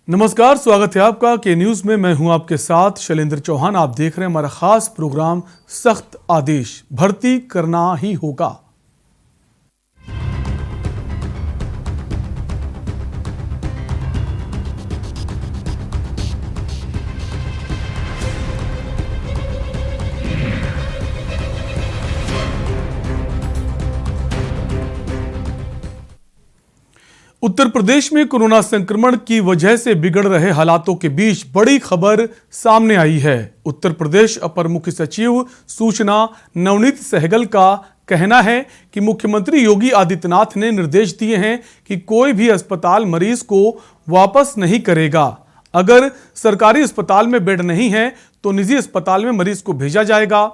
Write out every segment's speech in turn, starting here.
नमस्कार, स्वागत है आपका के न्यूज में। मैं हूं आपके साथ शैलेंद्र चौहान। आप देख रहे हैं हमारा खास प्रोग्राम सख्त आदेश, भर्ती करना ही होगा। उत्तर प्रदेश में कोरोना संक्रमण की वजह से बिगड़ रहे हालातों के बीच बड़ी खबर सामने आई है। उत्तर प्रदेश अपर मुख्य सचिव सूचना नवनीत सहगल का कहना है कि मुख्यमंत्री योगी आदित्यनाथ ने निर्देश दिए हैं कि कोई भी अस्पताल मरीज को वापस नहीं करेगा। अगर सरकारी अस्पताल में बेड नहीं है तो निजी अस्पताल में मरीज को भेजा जाएगा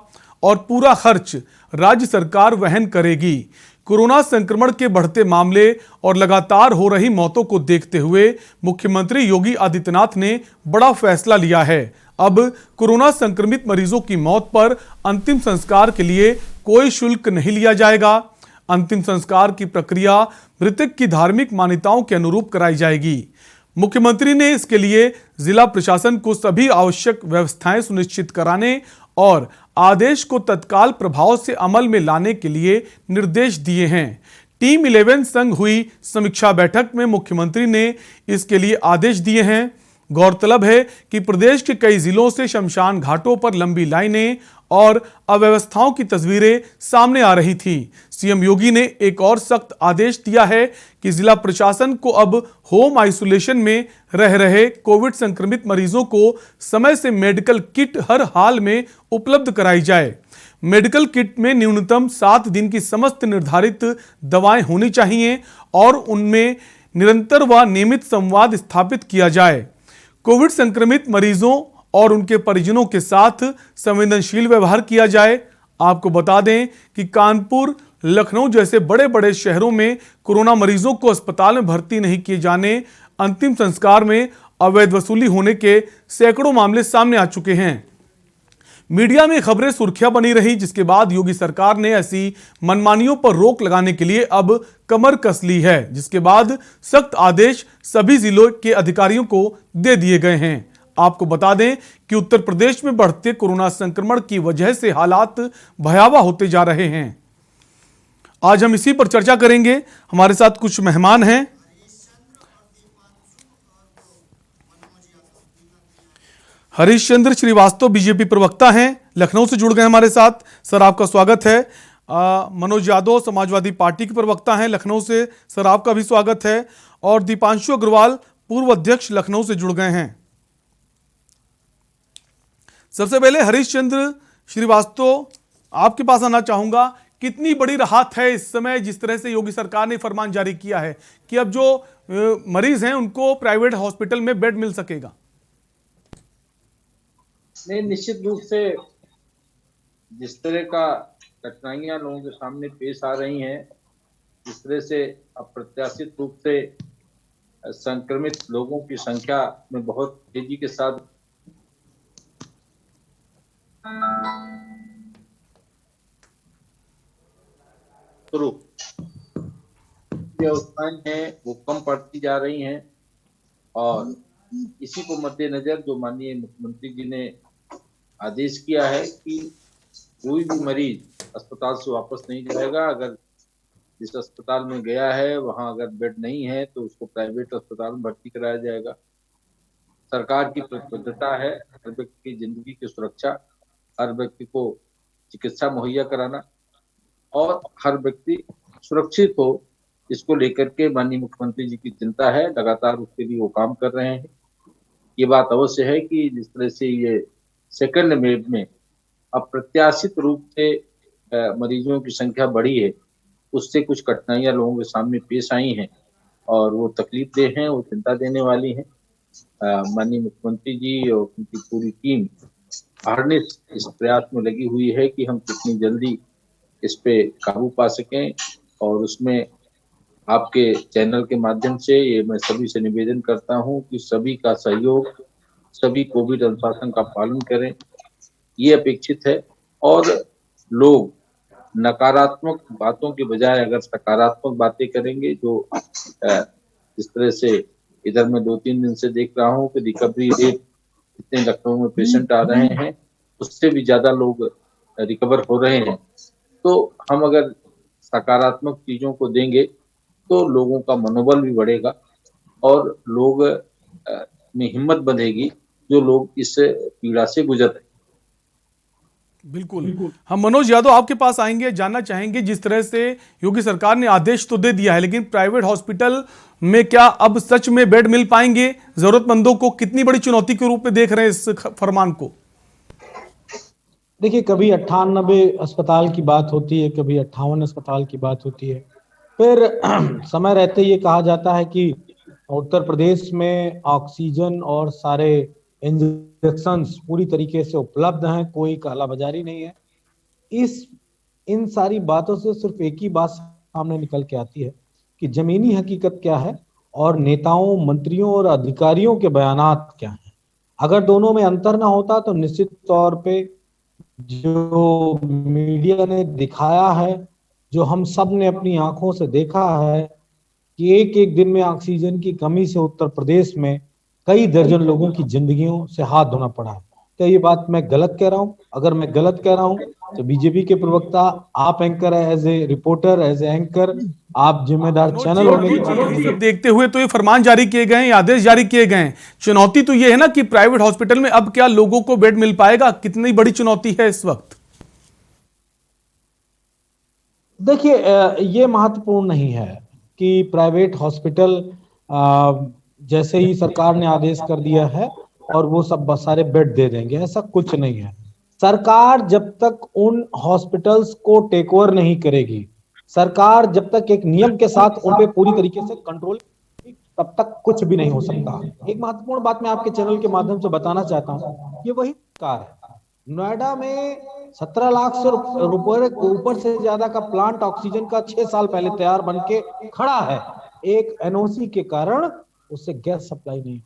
और पूरा खर्च राज्य सरकार वहन करेगी। कोरोना संक्रमण के बढ़ते मामले और लगातार हो रही मौतों को देखते हुए मुख्यमंत्री योगी आदित्यनाथ ने बड़ा फैसला लिया है। अब कोरोना संक्रमित मरीजों की मौत पर अंतिम संस्कार के लिए कोई शुल्क नहीं लिया जाएगा। अंतिम संस्कार की प्रक्रिया मृतक की धार्मिक मान्यताओं के अनुरूप कराई जाएगी। मुख्यमंत्री ने इसके लिए जिला प्रशासन को सभी आवश्यक व्यवस्थाएं सुनिश्चित कराने और आदेश को तत्काल प्रभाव से अमल में लाने के लिए निर्देश दिए हैं। टीम 11 संग हुई समीक्षा बैठक में मुख्यमंत्री ने इसके लिए आदेश दिए हैं। गौरतलब है कि प्रदेश के कई जिलों से शमशान घाटों पर लंबी लाइनें और अव्यवस्थाओं की तस्वीरें सामने आ रही थी। सीएम योगी ने एक और सख्त आदेश दिया है कि जिला प्रशासन को अब होम आइसोलेशन में रह रहे कोविड संक्रमित मरीजों को समय से मेडिकल किट हर हाल में उपलब्ध कराई जाए। मेडिकल किट में न्यूनतम 7 दिन की समस्त निर्धारित दवाएं होनी चाहिए और उनमें निरंतर व नियमित संवाद स्थापित किया जाए। कोविड संक्रमित मरीजों और उनके परिजनों के साथ संवेदनशील व्यवहार किया जाए। आपको बता दें कि कानपुर, लखनऊ जैसे बड़े बड़े शहरों में कोरोना मरीजों को अस्पताल में भर्ती नहीं किए जाने, अंतिम संस्कार में अवैध वसूली होने के सैकड़ों मामले सामने आ चुके हैं। मीडिया में खबरें सुर्खियां बनी रही, जिसके बाद योगी सरकार ने ऐसी मनमानियों पर रोक लगाने के लिए अब कमर कस ली है, जिसके बाद सख्त आदेश सभी जिलों के अधिकारियों को दे दिए गए हैं। आपको बता दें कि उत्तर प्रदेश में बढ़ते कोरोना संक्रमण की वजह से हालात भयावह होते जा रहे हैं। आज हम इसी पर चर्चा करेंगे। हमारे साथ कुछ मेहमान हैं। हरीश चंद्र श्रीवास्तव बीजेपी प्रवक्ता हैं, लखनऊ से जुड़ गए हमारे साथ। सर, आपका स्वागत है। मनोज यादव समाजवादी पार्टी के प्रवक्ता हैं, लखनऊ से। सर, आपका भी स्वागत है। और दीपांशु अग्रवाल पूर्व अध्यक्ष, लखनऊ से जुड़ गए हैं। सबसे पहले हरीश चंद्र श्रीवास्तव, आपके पास आना चाहूंगा। कितनी बड़ी राहत है इस समय, जिस तरह से योगी सरकार ने फरमान जारी किया है कि अब जो मरीज हैं उनको प्राइवेट हॉस्पिटल में बेड मिल सकेगा? नहीं, निश्चित रूप से जिस तरह का कठिनाइयां लोगों के सामने पेश आ रही हैं, जिस तरह से अप्रत्याशित रूप से संक्रमित लोगों की संख्या में बहुत तेजी के साथ व्यवस्थाएं हैं वो कम पड़ती जा रही हैं और इसी को मद्देनजर जो माननीय मुख्यमंत्री जी ने आदेश किया है कि कोई भी मरीज अस्पताल से वापस नहीं जाएगा। अगर जिस अस्पताल में गया है वहां अगर बेड नहीं है तो उसको प्राइवेट अस्पताल में भर्ती कराया जाएगा। सरकार की प्रतिबद्धता है हर व्यक्ति की जिंदगी की सुरक्षा, हर व्यक्ति को चिकित्सा मुहैया कराना और हर व्यक्ति सुरक्षित हो, इसको लेकर के माननीय मुख्यमंत्री जी की चिंता है। लगातार उसके लिए वो काम कर रहे हैं। ये बात अवश्य है कि जिस तरह से ये सेकंड वेव में अप्रत्याशित रूप से मरीजों की संख्या बढ़ी है, उससे कुछ कठिनाइयां लोगों के सामने पेश आई हैं और वो तकलीफदेह हैं, वो चिंता देने वाली हैं। माननीय मुख्यमंत्री जी और उनकी पूरी टीम अहरनिश इस प्रयास में लगी हुई है कि हम कितनी जल्दी इस पे काबू पा सकें। और उसमें आपके चैनल के माध्यम से ये मैं सभी से निवेदन करता हूं कि सभी का सहयोग, सभी कोविड अनुशासन का पालन करें, ये अपेक्षित है। और लोग नकारात्मक बातों के बजाय अगर सकारात्मक बातें करेंगे, जो जिस तरह से इधर मैं 2-3 दिन से देख रहा हूँ कि रिकवरी रेट जितने लखनऊ में पेशेंट आ रहे हैं उससे भी ज्यादा लोग रिकवर हो रहे हैं। तो हम अगर सकारात्मक चीजों को देंगे तो लोगों का मनोबल भी बढ़ेगा और लोग में हिम्मत बढ़ेगी जो लोग इस पीड़ा से गुजर रहे हैं। बिल्कुल। हम मनोज यादव आपके पास आएंगे, जानना चाहेंगे जिस तरह से योगी सरकार ने आदेश तो दे दिया है, लेकिन प्राइवेट हॉस्पिटल में क्या अब सच में बेड मिल पाएंगे जरूरतमंदों को? कितनी बड़ी चुनौती के रूप में देख रहे हैं इस फरमान को? देखिए, कभी 98 अस्पताल की बात होती है, कभी 58 अस्पताल की बात होती है, फिर समय रहते ये कहा जाता है कि उत्तर प्रदेश में ऑक्सीजन और सारे इंजेक्शंस पूरी तरीके से उपलब्ध हैं, कोई कालाबाजारी नहीं है। इन सारी बातों से सिर्फ एक ही बात सामने निकल के आती है कि जमीनी हकीकत क्या है और नेताओं, मंत्रियों और अधिकारियों के बयानात क्या हैं। अगर दोनों में अंतर ना होता तो निश्चित तौर पे जो मीडिया ने दिखाया है, जो हम सब ने अपनी आंखों से देखा है कि एक एक दिन में ऑक्सीजन की कमी से उत्तर प्रदेश में कई दर्जन लोगों की जिंदगियों से हाथ धोना पड़ा है। क्या ये बात मैं गलत कह रहा हूं? अगर मैं गलत कह रहा हूं तो बीजेपी के प्रवक्ता, आप एंकर है, as a reporter, as a anchor, आप जिम्मेदार चैनल होने के नाते देखते हुए तो ये फरमान जारी किए गए हैं, आदेश जारी किए गए हैं। चुनौती तो ये है ना कि प्राइवेट हॉस्पिटल में अब क्या लोगों को बेड मिल पाएगा? कितनी बड़ी चुनौती है इस वक्त? देखिए, ये महत्वपूर्ण नहीं है कि प्राइवेट हॉस्पिटल जैसे ही सरकार ने आदेश कर दिया है और वो सब सारे बेड दे देंगे, ऐसा कुछ नहीं है। सरकार जब तक उन हॉस्पिटल्स को टेक ओवर नहीं करेगी, सरकार जब तक एक नियम के साथ उन पे पूरी तरीके से कंट्रोल, तब तक कुछ भी नहीं हो सकता। एक महत्वपूर्ण बात मैं आपके चैनल के माध्यम से बताना चाहता हूँ, ये वही सरकार है। नोएडा में 17 लाख से रुपए ऊपर से ज्यादा का प्लांट ऑक्सीजन का 6 साल पहले तैयार बन के खड़ा है। एक एनओसी के कारण उससे गैस सप्लाई नहीं हुई।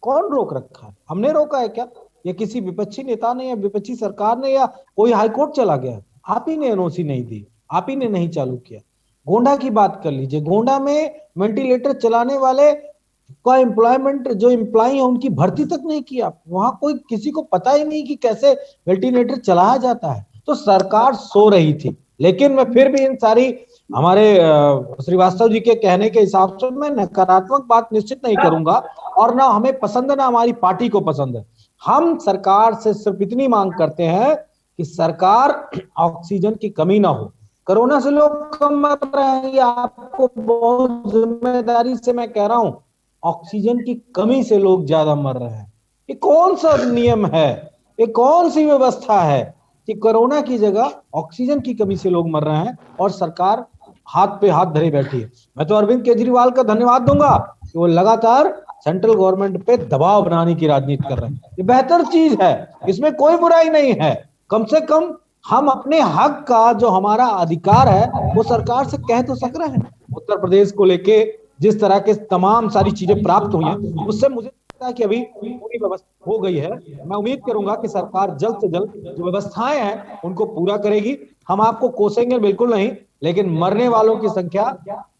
कौन रोक रखा है? हमने रोका है क्या? या किसी विपक्षी नेता ने या विपक्षी सरकार ने या कोई हाईकोर्ट चला गया? आप ही ने एनओसी नहीं दी, आप ही ने नहीं चालू किया। गोंडा की बात कर लीजिए, गोंडा में वेंटिलेटर चलाने वाले का एम्प्लॉयमेंट, जो एम्प्लॉय है उनकी भर्ती तक नहीं किया। वहां कोई किसी को पता ही नहीं कि कैसे वेंटिलेटर चलाया जाता है। तो सरकार सो रही थी। लेकिन मैं फिर भी इन सारी हमारे श्रीवास्तव जी के कहने के हिसाब से मैं नकारात्मक बात निश्चित नहीं करूंगा, और ना हमें पसंद है ना हमारी पार्टी को पसंद है। हम सरकार से सिर्फ इतनी मांग करते हैं कि सरकार ऑक्सीजन की कमी ना हो। कोरोना से लोग कम मर रहे हैं, आपको बहुत जिम्मेदारी से मैं कह रहा हूं, ऑक्सीजन की कमी से लोग ज्यादा मर रहे हैं। ये कौन सा नियम है, ये कौन सी व्यवस्था है कि कोरोना की जगह ऑक्सीजन की कमी से लोग मर रहे हैं और सरकार हाथ पे हाथ धरे बैठी है। मैं तो अरविंद केजरीवाल का धन्यवाद दूंगा कि वो लगातार सेंट्रल गवर्नमेंट पे दबाव बनाने की राजनीति कर रहे हैं। ये बेहतर चीज है, इसमें कोई बुराई नहीं है। कम से कम हम अपने हक का, जो हमारा अधिकार है, वो सरकार से कह तो सक रहे हैं। उत्तर प्रदेश को लेके जिस तरह के तमाम सारी चीजें प्राप्त हुई हैं, उससे मुझे लगता है कि अभी पूरी व्यवस्था हो गई है। मैं उम्मीद करूंगा कि सरकार जल्द से जल्द जो व्यवस्थाएं हैं उनको पूरा करेगी। हम आपको कोसेंगे बिल्कुल नहीं, लेकिन मरने वालों की संख्या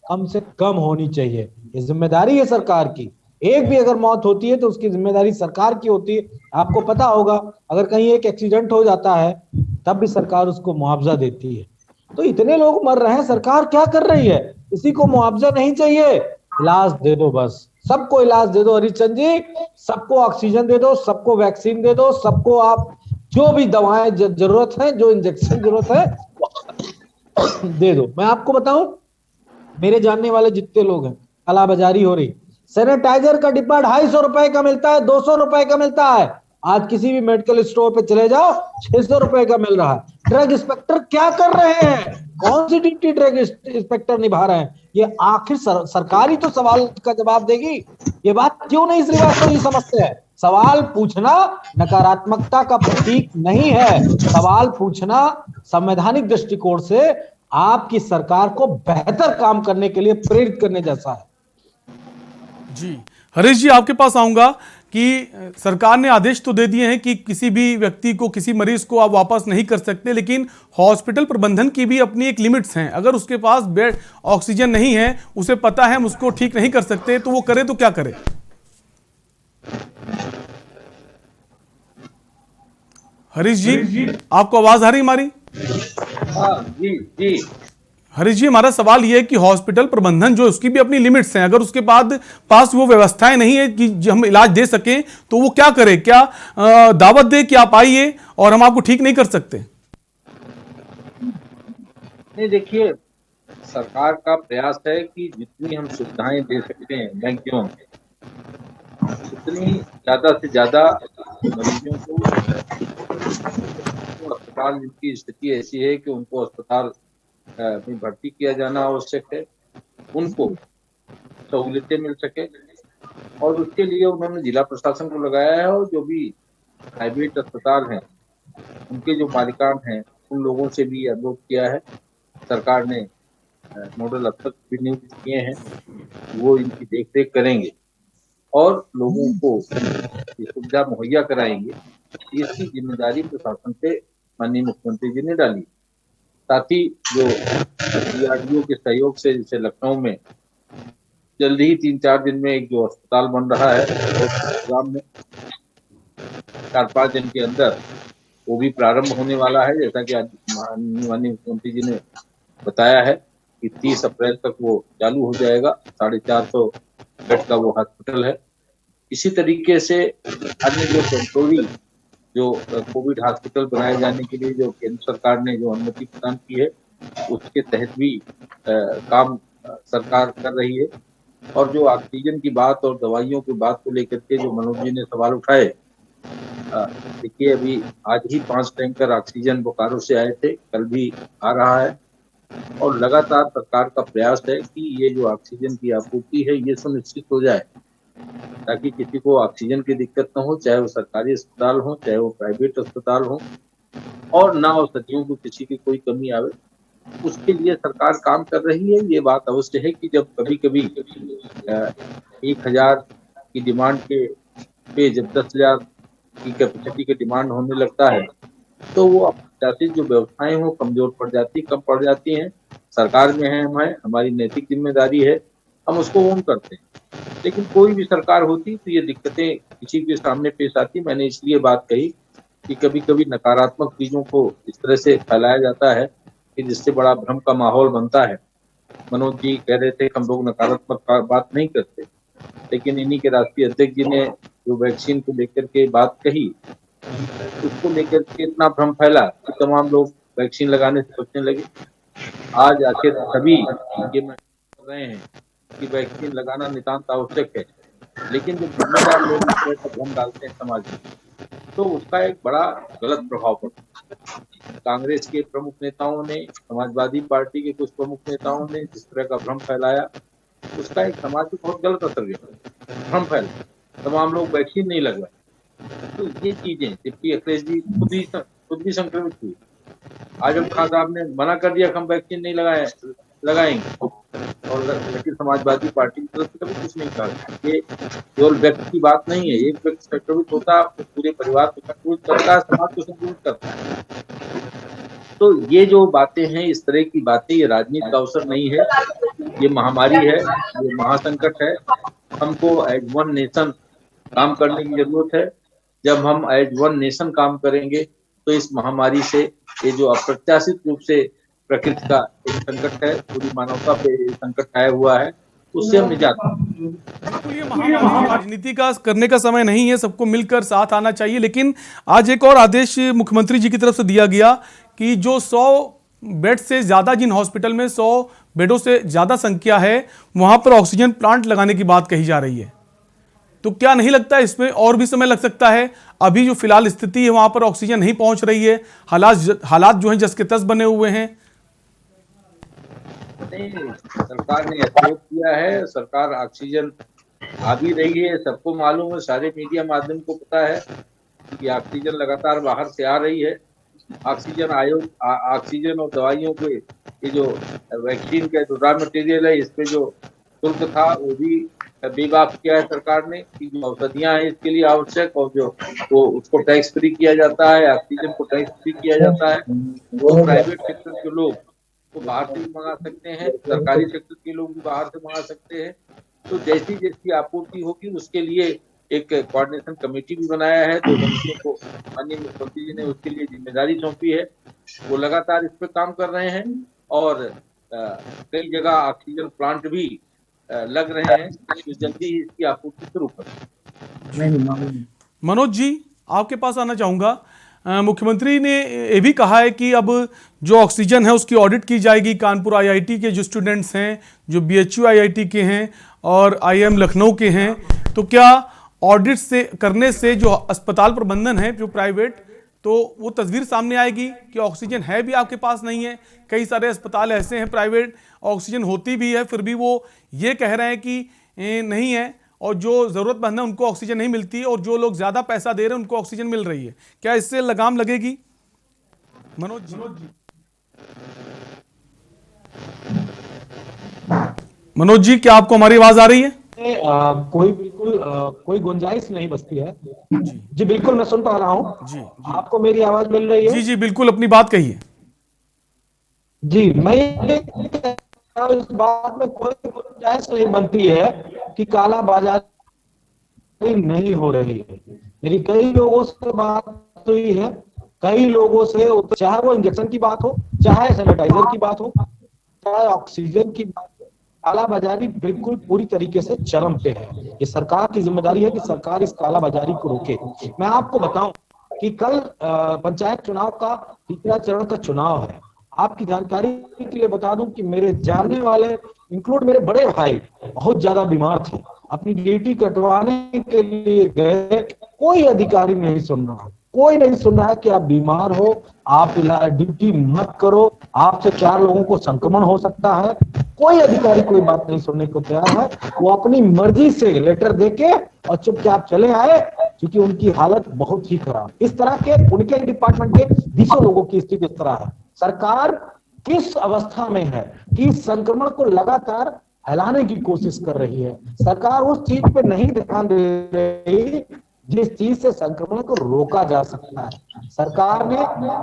कम से कम होनी चाहिए। ये जिम्मेदारी है सरकार की। एक भी अगर मौत होती है तो उसकी जिम्मेदारी सरकार की होती है। आपको पता होगा, अगर कहीं एक एक्सीडेंट हो जाता है तब भी सरकार उसको मुआवजा देती है। तो इतने लोग मर रहे हैं, सरकार क्या कर रही है? किसी को मुआवजा नहीं चाहिए, इलाज दे दो बस। सबको इलाज दे दो हरिचंद जी, सबको ऑक्सीजन दे दो, सबको वैक्सीन दे दो, सबको आप जो भी दवाएं जरूरत है, जो इंजेक्शन जरूरत है दे दो। मैं आपको बताऊं, मेरे जानने वाले जितने लोग हैं, कालाबाजारी हो रही। सैनिटाइजर का डिब्बा 250 रुपए का मिलता है, 200 रुपए का मिलता है। आज किसी भी मेडिकल स्टोर पे चले जाओ, 600 रुपए का मिल रहा है। ड्रग इंस्पेक्टर क्या कर रहे हैं? कौन सी ड्यूटी ड्रग इंस्पेक्टर निभा रहे हैं? ये आखिर सरकार ही तो सवाल का जवाब देगी। ये बात क्यों नहीं श्रीवास्तव जी समझते हैं? सवाल पूछना नकारात्मकता का प्रतीक नहीं है। सवाल पूछना संवैधानिक दृष्टिकोण से आपकी सरकार को बेहतर काम करने के लिए प्रेरित करने जैसा है। जी हरीश जी, आपके पास आऊंगा कि सरकार ने आदेश तो दे दिए हैं कि किसी भी व्यक्ति को, किसी मरीज को आप वापस नहीं कर सकते, लेकिन हॉस्पिटल प्रबंधन की भी अपनी एक लिमिट्स हैं। अगर उसके पास बेड ऑक्सीजन नहीं है, उसे पता है हम उसको ठीक नहीं कर सकते, तो वो करे तो क्या करे? हरीश जी, आपको आवाज आ रही हमारी? हाँ जी जी। हरीश जी, हमारा सवाल यह है कि हॉस्पिटल प्रबंधन जो, उसकी भी अपनी लिमिट्स हैं। अगर उसके पास वो व्यवस्थाएं नहीं है कि हम इलाज दे सकें, तो वो क्या करे? क्या दावत दे कि आप आइए और हम आपको ठीक नहीं कर सकते? नहीं, देखिए, सरकार का प्रयास है कि जितनी हम सुविधाएं दे सकते हैं बैंकों में, उतनी ज्यादा से ज्यादा मरीजों को अस्पताल, जिनकी स्थिति ऐसी है कि उनको अस्पताल में भर्ती किया जाना आवश्यक है, उनको सहूलियतें मिल सके। और उसके लिए उन्होंने जिला प्रशासन को लगाया है, और जो भी प्राइवेट अस्पताल हैं उनके जो मालिकान हैं उन लोगों से भी अनुरोध किया है। सरकार ने नोडल अफसर भी नियुक्त किए हैं, वो इनकी देखरेख करेंगे और लोगों को ये सुविधा मुहैया कराएंगे। इसकी जिम्मेदारी प्रशासन पे माननीय मुख्यमंत्री जी ने डाली। साथ ही जो DRDO के सहयोग से, जैसे लखनऊ में जल्द ही 3-4 दिन में एक जो अस्पताल बन रहा है, प्रोग्राम में 4-5 दिन के अंदर वो भी प्रारंभ होने वाला है। जैसा कि आज माननीय मुख्यमंत्री जी ने बताया है कि 30 अप्रैल तक वो चालू हो जाएगा। 450 बेड का वो हॉस्पिटल है। इसी तरीके से अन्य जो टेम्पोररी जो कोविड हॉस्पिटल बनाए जाने के लिए जो केंद्र सरकार ने जो अनुमति प्रदान की है, उसके तहत भी काम सरकार कर रही है। और जो ऑक्सीजन की बात और दवाइयों की बात को लेकर के जो मनोज जी ने सवाल उठाए, देखिए, अभी आज ही 5 टैंकर ऑक्सीजन बोकारो से आए थे, कल भी आ रहा है। और लगातार सरकार का प्रयास है कि ये जो ऑक्सीजन की आपूर्ति है ये सुनिश्चित हो जाए, ताकि किसी को ऑक्सीजन की दिक्कत न हो, चाहे वो सरकारी अस्पताल हो, चाहे वो प्राइवेट अस्पताल हो, और ना औषधियों को किसी की कोई कमी आवे। उसके लिए सरकार काम कर रही है। ये बात अवश्य है कि जब कभी कभी 1,000 की डिमांड पे जब 10,000 की कैपेसिटी की डिमांड होने लगता है, तो वो अप्रत्याशित जो व्यवस्थाएं हो कमजोर पड़ जाती, कम पड़ जाती हैं। सरकार में है, हमारी नैतिक जिम्मेदारी है, हम उसको ओन करते हैं। लेकिन कोई भी सरकार होती तो ये दिक्कतें किसी के सामने पेश आती। मैंने इसलिए बात कही कि कभी कभी नकारात्मक चीजों को इस तरह से फैलाया जाता है कि जिससे बड़ा भ्रम का माहौल बनता है। मनोज जी कह रहे थे कि हम लोग नकारात्मक बात नहीं करते, लेकिन इन्हीं के राष्ट्रीय अध्यक्ष जी ने जो वैक्सीन को लेकर के बात कही, उसको लेकर के इतना भ्रम फैला कि तमाम लोग वैक्सीन लगाने से बचने लगे। आज आखिर सभी ये मैं कर रहे हैं कि वैक्सीन लगाना नितांत आवश्यक है, लेकिन जो जिम्मेदार लोग इस तरह का भ्रम डालते हैं समाज में, तो उसका एक बड़ा गलत प्रभाव पड़ता है। कांग्रेस के प्रमुख नेताओं ने, समाजवादी पार्टी के कुछ प्रमुख नेताओं ने जिस तरह का भ्रम फैलाया, उसका एक समाज पर बहुत गलत असर गया। भ्रम फैला, तमाम लोग वैक्सीन नहीं लगवाए। तो ये चीजें, जबकि अखिलेश जी खुद भी संक्रमित हुए। आजम खान साहब ने मना कर दिया कि हम वैक्सीन नहीं लगाएंगे, और लेकिन समाजवादी पार्टी की तरफ से कभी कुछ नहीं कहा। ये केवल व्यक्ति की बात नहीं है, एक व्यक्ति संक्रमित होता है तो पूरे परिवार को संक्रमित करता है, समाज को संक्रमित करता है। तो ये जो बातें हैं, इस तरह की बातें, ये राजनीति का अवसर नहीं है। ये महामारी है, ये महासंकट है। हमको एज वन नेशन काम करने की जरूरत है। जब हम एज वन नेशन काम करेंगे तो इस महामारी से, ये जो अप्रत्याशित रूप से प्रकृति का एक संकट है, पूरी मानवता पे संकट आया हुआ है, उससे हम निजात पाएंगे। बिल्कुल, ये महामारी राजनीति का करने का समय नहीं है, सबको मिलकर साथ आना चाहिए। लेकिन आज एक और आदेश मुख्यमंत्री जी की तरफ से दिया गया कि जो 100 बेड से ज्यादा, जिन हॉस्पिटल में 100 बेडों से ज्यादा संख्या है, वहां पर ऑक्सीजन प्लांट लगाने की बात कही जा रही है। तो क्या नहीं लगता इसमें और भी समय लग सकता है? अभी जो फिलहाल स्थिति है, वहां पर ऑक्सीजन नहीं पहुंच रही है, हालात जो हैं जस के तस बने हुए हैं। नहीं, सरकार ने सहयोग किया है, सरकार ऑक्सीजन आ भी रही है, सबको मालूम है, सारे मीडिया माध्यम को पता है कि ऑक्सीजन लगातार बाहर से आ रही है। ऑक्सीजन और दवाइयों के, ये जो वैक्सीन का जो रॉ मटेरियल है, इस पे जो शुल्क था वो भी बेवाक किया है सरकार ने कि जो औषधियां हैं इसके लिए आवश्यक और जो वो उसको टैक्स फ्री किया जाता है, ऑक्सीजन को टैक्स फ्री किया जाता है। तो प्राइवेट सेक्टर के लोग वो बाहर से भी मंगा सकते हैं, सरकारी सेक्टर के लोग भी बाहर से मंगा सकते हैं। तो जैसी जैसी आपूर्ति होगी उसके लिए एक कोऑर्डिनेशन कमेटी भी बनाया है, 2 मंत्रियों को माननीय मुख्यमंत्री जी ने उसके लिए जिम्मेदारी सौंपी है। वो लगातार इस पे काम कर रहे हैं और कई जगह ऑक्सीजन प्लांट भी लग रहे हैं, तो जल्दी ही इसकी आपूर्ति शुरू करें। मनोज जी, आपके पास आना चाहूंगा। मुख्यमंत्री ने ये भी कहा है कि अब जो ऑक्सीजन है उसकी ऑडिट की जाएगी। कानपुर आईआईटी के जो स्टूडेंट्स हैं, जो बीएचयू आईआईटी के हैं और आईएम लखनऊ के हैं, तो क्या ऑडिट से करने से जो अस्पताल प्रबंधन है जो प्राइवेट, तो वो तस्वीर सामने आएगी कि ऑक्सीजन है भी आपके पास नहीं है। कई सारे अस्पताल ऐसे हैं प्राइवेट, ऑक्सीजन होती भी है फिर भी वो ये कह रहे हैं कि नहीं है, और जो जरूरतमंद है उनको ऑक्सीजन नहीं मिलती और जो लोग ज्यादा पैसा दे रहे हैं उनको ऑक्सीजन मिल रही है। क्या इससे लगाम लगेगी? मनोज जी, मनोज जी, क्या आपको हमारी आवाज आ रही है? कोई गुंजाइश नहीं बचती है। जी बिल्कुल, मैं सुन पा रहा हूँ जी। आपको मेरी आवाज मिल रही है? जी जी बिल्कुल, अपनी बात कहिए। जी, मैं इस बात में कोई गुंजाइश नहीं बनती है कि काला बाजारी नहीं हो रही है। मेरी कई लोगों से बात हुई है, कई लोगों से, चाहे वो इंजेक्शन की बात हो, चाहे सैनिटाइजर की बात हो, चाहे ऑक्सीजन की बात हो, कालाबाजारी बिल्कुल पूरी तरीके से चरम पे है। ये सरकार की जिम्मेदारी है कि सरकार इस कालाबाजारी को रोके। मैं आपको बताऊं कि कल पंचायत चुनाव का तीसरा चरण का चुनाव है। आपकी जानकारी के लिए बता दूं कि मेरे जानने वाले इंक्लूड मेरे बड़े भाई बहुत ज्यादा बीमार थे, अपनी ड्यूटी कटवाने के लिए गए, कोई अधिकारी नहीं सुन रहा, कोई नहीं सुन रहा है कि आप बीमार हो, आप ड्यूटी मत करो, आपसे 4 लोगों को संक्रमण हो सकता है। कोई अधिकारी कोई बात नहीं सुनने को तैयार है। वो अपनी मर्जी से लेटर देके और चुपचाप चले आए, क्योंकि उनकी हालत बहुत ही खराब। इस तरह के उनके डिपार्टमेंट के 20 लोगों की स्थिति इस तरह है। सरकार किस अवस्था में है कि संक्रमण को लगातार फैलाने की कोशिश कर रही है। सरकार उस चीज पे नहीं ध्यान दे रही जिस चीज से संक्रमण को रोका जा सकता है। सरकार ने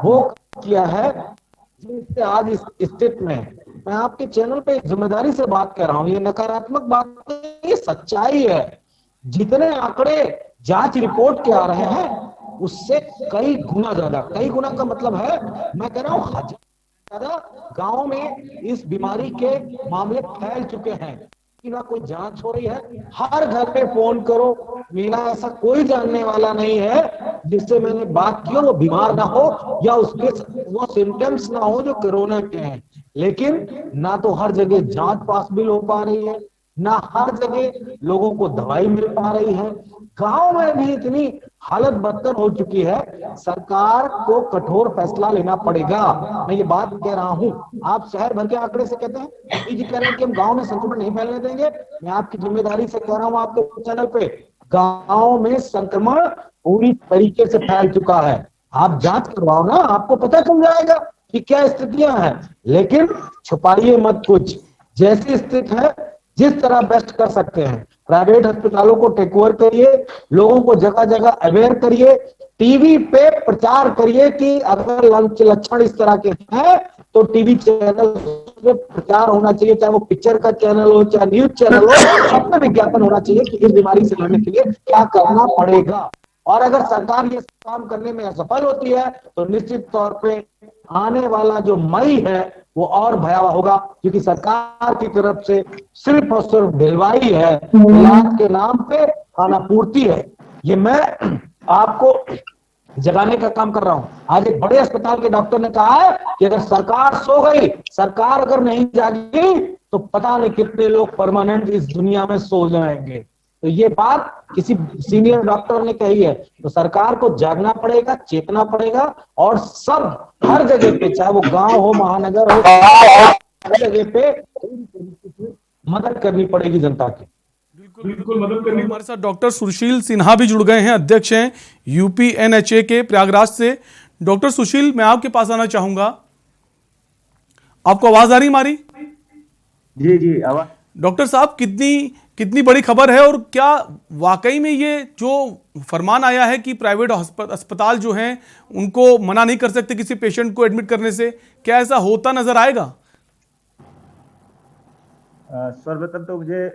वो किया है जिससे आज इस स्थिति में मैं आपके चैनल पे जिम्मेदारी से बात कर रहा हूं। ये नकारात्मक बात, ये सच्चाई है। जितने आंकड़े जांच रिपोर्ट के आ रहे हैं उससे कई गुना ज्यादा, कई गुना का मतलब है मैं कह रहा हूं हजार ज्यादा गांव में इस बीमारी के मामले फैल चुके हैं कि ना कोई जांच हो रही है। हर घर पे फोन करो, मेरा ऐसा कोई जानने वाला नहीं है जिससे मैंने बात की हो वो बीमार ना हो या उसके वो सिम्टम्स ना हो जो कोरोना के हैं। लेकिन ना तो हर जगह जांच पॉसिबल हो पा रही है, ना हर जगह लोगों को दवाई मिल पा रही है। गांव में भी इतनी हालत बदतर हो चुकी है, सरकार को कठोर फैसला लेना पड़ेगा। मैं ये बात कह रहा हूं, आप शहर भर के आंकड़े से कहते हैं, जी कह रहे हैं कि हम गांव में संक्रमण नहीं फैलने देंगे। मैं आपकी जिम्मेदारी से कह रहा हूं आपके चैनल पे, गांव में संक्रमण पूरी तरीके से फैल चुका है। आप जांच करवाओ ना, आपको पता चल जाएगा कि क्या स्थितियां हैं। लेकिन छुपाइए मत कुछ, जैसी स्थिति है जिस तरह बेस्ट कर सकते हैं प्राइवेट अस्पतालों को टेक ओवर करिए, लोगों को जगह जगह अवेयर करिए, टीवी पे प्रचार करिए कि अगर लक्षण इस तरह के हैं तो टीवी चैनल पे प्रचार होना चाहिए, चाहे वो पिक्चर का चैनल हो चाहे न्यूज चैनल हो, सब में विज्ञापन होना चाहिए कि इस बीमारी से लड़ने के लिए क्या करना पड़ेगा। और अगर सरकार ये काम करने में असफल होती है तो निश्चित तौर पे आने वाला जो मई है वो और भयावह होगा, क्योंकि सरकार की तरफ से सिर्फ और सिर्फ ढिलवाई है, इलाज के नाम पे खाना पूर्ति है। ये मैं आपको जगाने का काम कर रहा हूं। आज एक बड़े अस्पताल के डॉक्टर ने कहा है कि अगर सरकार सो गई, सरकार अगर नहीं जागी तो पता नहीं कितने लोग परमानेंट इस दुनिया में सो जाएंगे। तो ये बात किसी सीनियर डॉक्टर ने कही है। तो सरकार को जागना पड़ेगा, चेतना पड़ेगा और सब हर जगह पे, चाहे वो गांव हो महानगर हो, हर जगह पे मदद करनी पड़ेगी जनता की। बिल्कुल मदद करनी। हमारे साथ डॉक्टर सुशील सिन्हा भी जुड़ गए हैं, अध्यक्ष हैं यूपीएनएचए के प्रयागराज से। डॉक्टर सुशील, मैं आपके पास आना चाहूंगा। आपको आवाज आ रही हमारी? जी जी आवाज। डॉक्टर साहब, कितनी कितनी बड़ी खबर है, और क्या वाकई में ये जो फरमान आया है कि प्राइवेट अस्पताल जो हैं उनको मना नहीं कर सकते किसी पेशेंट को एडमिट करने से, क्या ऐसा होता नजर आएगा? सर्वप्रथम तो मुझे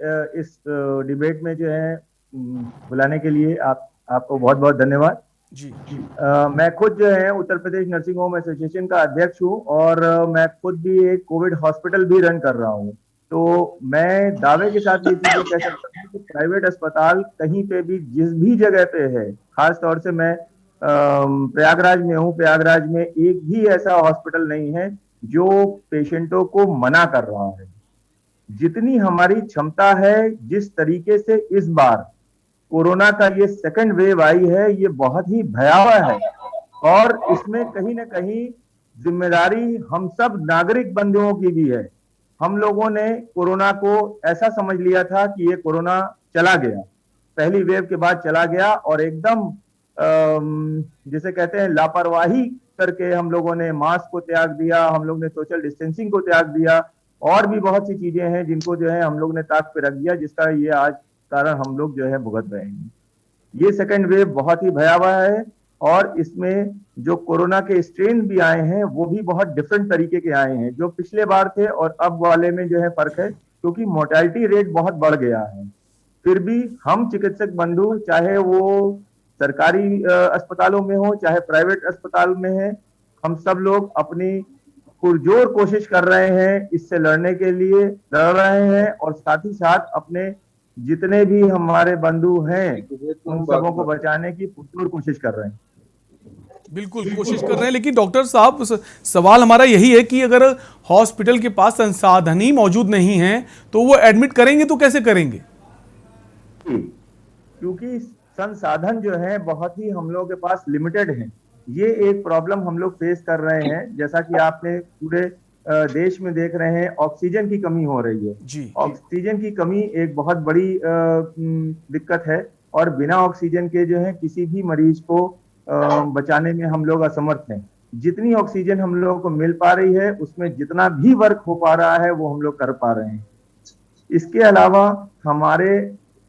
इस डिबेट में जो है बुलाने के लिए आपको बहुत बहुत धन्यवाद जी। मैं खुद जो है उत्तर प्रदेश नर्सिंग होम एसोसिएशन का अध्यक्ष हूँ और मैं खुद भी एक कोविड हॉस्पिटल भी रन कर रहा हूँ। तो मैं दावे के साथ ये चीजें कह सकता हूँ कि प्राइवेट अस्पताल कहीं पे भी जिस भी जगह पे है, खास तौर से मैं प्रयागराज में हूँ, प्रयागराज में एक भी ऐसा हॉस्पिटल नहीं है जो पेशेंटों को मना कर रहा है। जितनी हमारी क्षमता है, जिस तरीके से इस बार कोरोना का ये सेकंड वेव आई है, ये बहुत ही भयावह है और इसमें कहीं ना कहीं जिम्मेदारी हम सब नागरिक बंधुओं की भी है। हम लोगों ने कोरोना को ऐसा समझ लिया था कि ये कोरोना चला गया, पहली वेव के बाद चला गया और एकदम जिसे कहते हैं लापरवाही करके हम लोगों ने मास्क को त्याग दिया, हम लोग ने सोशल डिस्टेंसिंग को त्याग दिया और भी बहुत सी चीजें हैं जिनको जो है हम लोग ने ताक पे रख दिया, जिसका ये आज कारण हम लोग जो है भुगत रहे हैं। ये सेकेंड वेव बहुत ही भयावह है और इसमें जो कोरोना के स्ट्रेन भी आए हैं वो भी बहुत डिफरेंट तरीके के आए हैं। जो पिछले बार थे और अब वाले में जो है फर्क है, क्योंकि मोर्टेलिटी रेट बहुत बढ़ गया है। फिर भी हम चिकित्सक बंधु, चाहे वो सरकारी अस्पतालों में हो चाहे प्राइवेट अस्पताल में है, हम सब लोग अपनी पुरजोर कोशिश कर रहे हैं, इससे लड़ने के लिए लड़ रहे हैं और साथ ही साथ अपने जितने भी हमारे बंधु हैं उन सबों को बचाने की पुरजोर कोशिश कर रहे हैं। बिल्कुल कोशिश कर रहे हैं, लेकिन डॉक्टर साहब सवाल हमारा यही है कि अगर हॉस्पिटल के पास संसाधन ही मौजूद नहीं है तो वो एडमिट करेंगे तो कैसे करेंगे? क्योंकि संसाधन जो है बहुत ही हम लोगों के पास लिमिटेड है। ये एक प्रॉब्लम हम लोग फेस कर रहे हैं, जैसा कि आपने पूरे देश में देख रहे हैं, ऑक्सीजन की कमी हो रही है जी। ऑक्सीजन की कमी एक बहुत बड़ी दिक्कत है और बिना ऑक्सीजन के जो है किसी भी मरीज को बचाने में हम लोग असमर्थ हैं। जितनी ऑक्सीजन हम लोगों को मिल पा रही है उसमें जितना भी वर्क हो पा रहा है वो हम लोग कर पा रहे हैं। इसके अलावा हमारे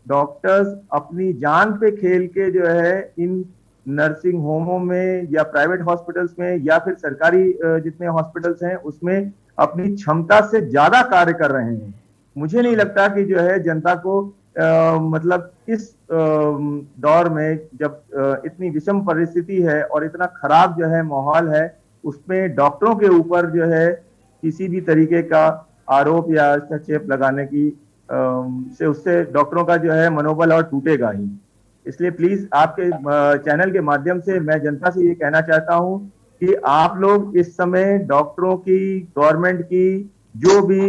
डॉक्टर्स अपनी जान पे खेल के जो है इन नर्सिंग होमों में या प्राइवेट हॉस्पिटल्स में या फिर सरकारी जितने हॉस्पिटल्स हैं उसमें अपनी क्षमता से ज्यादा कार्य कर रहे हैं। मुझे नहीं लगता कि जो है जनता को मतलब इस दौर में जब इतनी विषम परिस्थिति है और इतना खराब जो है माहौल है, उसमें डॉक्टरों के ऊपर जो है किसी भी तरीके का आरोप या हस्तक्षेप लगाने की से उससे डॉक्टरों का जो है मनोबल और टूटेगा ही। इसलिए प्लीज आपके चैनल के माध्यम से मैं जनता से ये कहना चाहता हूं कि आप लोग इस समय डॉक्टरों की, गवर्नमेंट की, जो भी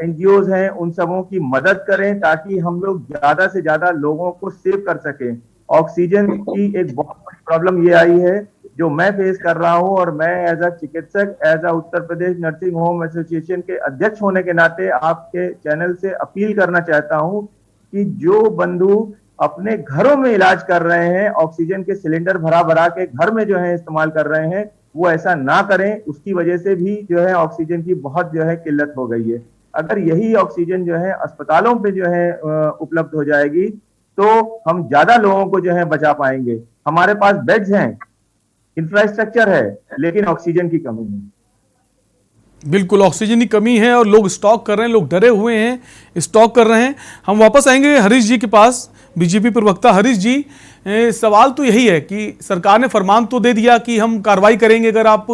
एनजीओज हैं उन सबों की मदद करें ताकि हम लोग ज्यादा से ज्यादा लोगों को सेव कर सकें। ऑक्सीजन की एक बहुत बड़ी प्रॉब्लम ये आई है जो मैं फेस कर रहा हूं और मैं एज अ चिकित्सक, as a Uttar Pradesh nursing home association के अध्यक्ष होने के नाते आपके चैनल से अपील करना चाहता हूं कि जो बंधु अपने घरों में इलाज कर रहे हैं, ऑक्सीजन के सिलेंडर भरा भरा के घर में जो है इस्तेमाल कर रहे हैं, वो ऐसा ना करें। उसकी वजह से भी जो है ऑक्सीजन की बहुत जो है किल्लत हो गई है। अगर यही ऑक्सीजन जो है अस्पतालों पे जो है उपलब्ध हो जाएगी तो हम ज्यादा लोगों को जो है बचा पाएंगे। हमारे पास बेड्स हैं, इंफ्रास्ट्रक्चर है, लेकिन ऑक्सीजन की कमी है। बिल्कुल ऑक्सीजन की कमी है और लोग स्टॉक कर रहे हैं, लोग डरे हुए हैं, स्टॉक कर रहे हैं। हम वापस आएंगे हरीश जी के पास, बीजेपी प्रवक्ता हरीश जी। सवाल तो यही है कि सरकार ने फरमान तो दे दिया कि हम कार्रवाई करेंगे अगर आप